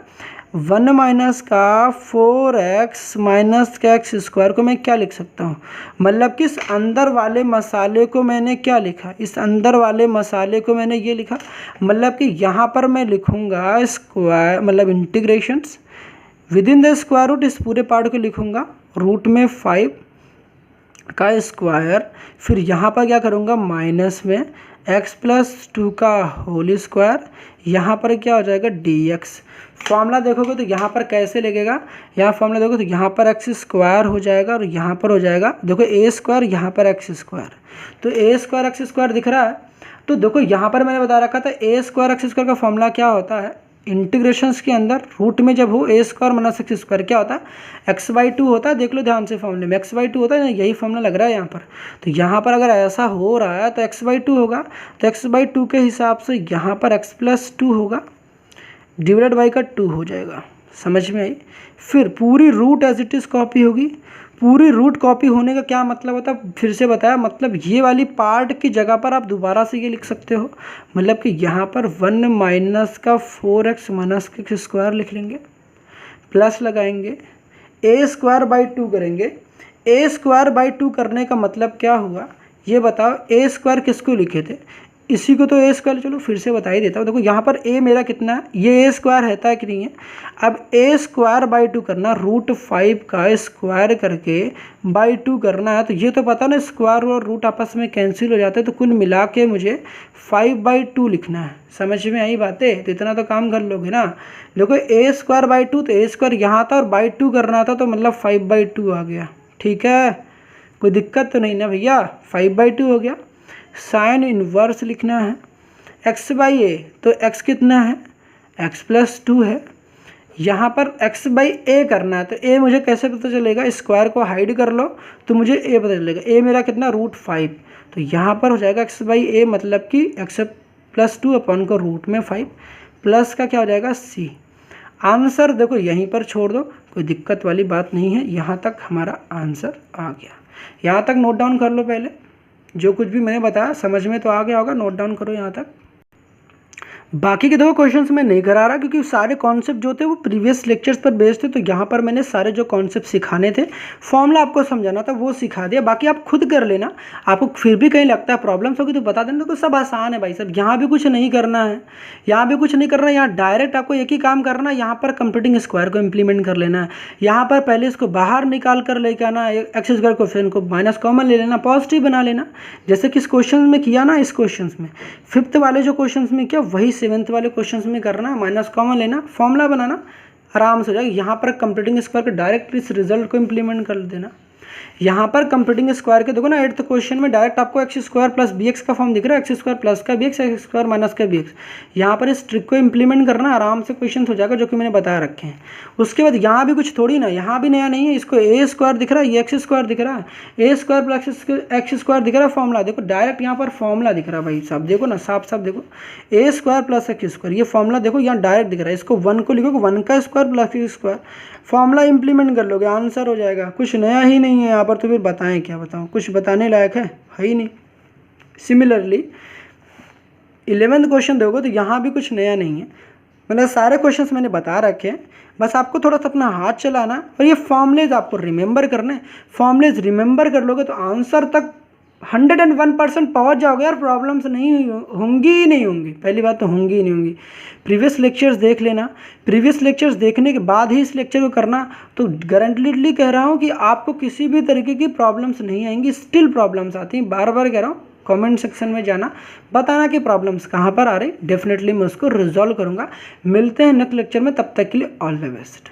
1 माइनस का 4x माइनस का एक्स स्क्वायर को मैं क्या लिख सकता हूँ, मतलब कि इस अंदर वाले मसाले को मैंने क्या लिखा, इस अंदर वाले मसाले को मैंने ये लिखा, मतलब कि यहाँ पर मैं लिखूँगा स्क्वायर, मतलब integrations with in the square root, इस पूरे पार्ट को लिखूँगा रूट में 5 का स्क्वायर, फिर यहाँ पर क्या करूँगा माइनस में x प्लस 2 का होल स्क्वायर, यहाँ पर क्या हो जाएगा dx। फॉर्मूला देखोगे तो यहाँ पर कैसे लगेगा, यहाँ फॉर्मूला देखो तो यहाँ पर एक्स स्क्वायर हो जाएगा और यहाँ पर हो जाएगा देखो ए स्क्वायर, यहाँ पर एक्स स्क्वायर, तो ए स्क्वायर एक्स स्क्वायर दिख रहा है। तो देखो यहाँ पर मैंने बता रखा था ए स्क्वायर एक्स स्क्वायर का फॉर्मूला क्या होता है, इंटीग्रेशंस के अंदर रूट में जब हो ए स्क्वायर माइनस एक्स स्क्वायर क्या होता है, x/2 होता है। देख लो ध्यान से फॉर्मूले में x/2 होता है ना, यही फॉर्मूला लग रहा है यहाँ पर। तो यहाँ पर अगर ऐसा हो रहा है तो x/2 होगा, तो x/2 के हिसाब से यहाँ पर x प्लस 2 होगा, डिवाइडेड बाई का 2 हो जाएगा। समझ में आई। फिर पूरी root as it is copy होगी। पूरी रूट कॉपी होने का क्या मतलब होता है, फिर से बताया, मतलब ये वाली पार्ट की जगह पर आप दोबारा से ये लिख सकते हो, मतलब कि यहाँ पर 1 माइनस का 4x माइनस का एक्स स्क्वायर लिख लेंगे, प्लस लगाएंगे, ए स्क्वायर बाई 2 करेंगे। ए स्क्वायर बाई 2 करने का मतलब क्या हुआ ये बताओ, ए स्क्वायर किसको लिखे थे, इसी को तो ए स्क्वायर, चलो फिर से बता ही देता हूँ। देखो यहाँ पर ए मेरा कितना है, ये ए स्क्वायर रहता है कि नहीं है। अब ए स्क्वायर बाई 2 करना, रूट 5 का स्क्वायर करके बाई 2 करना है, तो ये तो पता ना स्क्वायर और रूट आपस में कैंसिल हो जाते हैं, तो कुल मिला के मुझे 5/2 लिखना है। समझ में आई बातें, तो इतना तो काम कर लोगे ना। देखो ए स्क्वायर बाई 2, तो ए स्क्वायर यहाँ था और बाई 2 करना था, तो मतलब 5/2 आ गया। ठीक है, कोई दिक्कत तो नहीं ना भैया, 5/2 हो गया। साइन इन्वर्स लिखना है x/a, तो x कितना है, x प्लस 2 है। यहाँ पर x/a करना है, तो a मुझे कैसे पता चलेगा, स्क्वायर को हाइड कर लो तो मुझे a पता चलेगा। a मेरा कितना, रूट 5, तो यहाँ पर हो जाएगा x/a, मतलब कि x प्लस 2 अपन को रूट में 5, प्लस का क्या हो जाएगा c। आंसर देखो यहीं पर छोड़ दो, कोई दिक्कत वाली बात नहीं है। यहाँ तक हमारा आंसर आ गया। यहाँ तक नोट डाउन कर लो पहले, जो कुछ भी मैंने बताया समझ में तो आ गया होगा, नोट डाउन करो यहाँ तक। बाकी के दो क्वेश्चंस मैं नहीं करा रहा क्योंकि सारे कॉन्सेप्ट जो थे वो प्रीवियस लेक्चर्स पर बेस्ड थे, तो यहाँ पर मैंने सारे जो कॉन्सेप्ट सिखाने थे, फॉर्मूला आपको समझाना था वो सिखा दिया। बाकी आप खुद कर लेना, आपको फिर भी कहीं लगता है प्रॉब्लम्स होगी तो बता देना, तो सब आसान है भाई साहब। यहाँ भी कुछ नहीं करना है, यहाँ भी कुछ नहीं करना है, यहाँ डायरेक्ट आपको एक ही काम करना है, यहाँ पर कंप्यूटिंग स्क्वायर को इम्प्लीमेंट कर लेना है। यहाँ पर पहले इसको बाहर निकाल कर लेके आना, एक्स स्क्वायर कोएफिशिएंट को माइनस कॉमन ले लेना, पॉजिटिव बना लेना, जैसे कि इस क्वेश्चन में किया ना। इस क्वेश्चन में 5th वाले जो क्वेश्चन में किया वही 7th वाले क्वेश्चन में करना, माइनस कॉमन लेना, फॉर्मूला बनाना, आराम से हो जाएगा। यहाँ पर कंप्यूटिंग स्क्वायर के डायरेक्ट इस रिजल्ट को इंप्लीमेंट कर देना। यहाँ पर कंप्यूटिंग स्क्वायर के देखो ना 8th क्वेश्चन में डायरेक्ट आपको x square plus b x का फॉर्म दिख रहा है, एक्स स्क्वायर प्लस का b x, x square minus का बी एक्स। यहाँ पर इस ट्रिक को इंप्लीमेंट करना, आराम से क्वेश्चन हो जाएगा जो कि मैंने बता रखे हैं। उसके बाद यहाँ भी कुछ थोड़ी ना, यहाँ भी नया नहीं है, इसको ए स्क्वायर दिख रहा है, ये एक्स स्क्वायर दिख रहा है, A square plus X square दिख रहा है, फॉर्मूला देखो डायरेक्ट यहाँ पर फॉर्मूला दिख रहा है भाई साहब, देखो ना साफ साफ देखो, A square plus X square, ये फॉर्मूला देखो यहाँ डायरेक्ट दिख रहा है। इसको 1 को लिखो, 1 का square plus X square, formula implement कर लोगे, आंसर हो जाएगा। कुछ नया ही नहीं है यहाँ पर, तो फिर बताएं क्या बताऊँ, कुछ बताने लायक है ही नहीं। सिमिलरली 11th क्वेश्चन देखो तो यहाँ भी कुछ नया नहीं है, मतलब सारे क्वेश्चंस मैंने बता रखे हैं, बस आपको थोड़ा सा अपना हाथ चलाना और ये फॉर्मूलेज आपको रिमेंबर करना है। फॉर्मूलेज रिमेंबर कर लोगे तो आंसर तक 101% पहुँच जाओगे यार, प्रॉब्लम्स नहीं होंगी ही नहीं होंगी, पहली बात तो होंगी ही नहीं होंगी। प्रीवियस लेक्चर्स देख लेना, प्रीवियस लेक्चर्स देखने के बाद ही इस लेक्चर को करना, तो गारंटीडली कह रहा हूँ कि आपको किसी भी तरीके की प्रॉब्लम्स नहीं आएंगी। स्टिल प्रॉब्लम्स आती हैं, बार बार कह रहा हूँ, कमेंट सेक्शन में जाना, बताना कि प्रॉब्लम्स कहाँ पर आ रही, डेफिनेटली मैं उसको रिजॉल्व करूँगा। मिलते हैं नेक्स्ट लेक्चर में, तब तक के लिए ऑल द बेस्ट।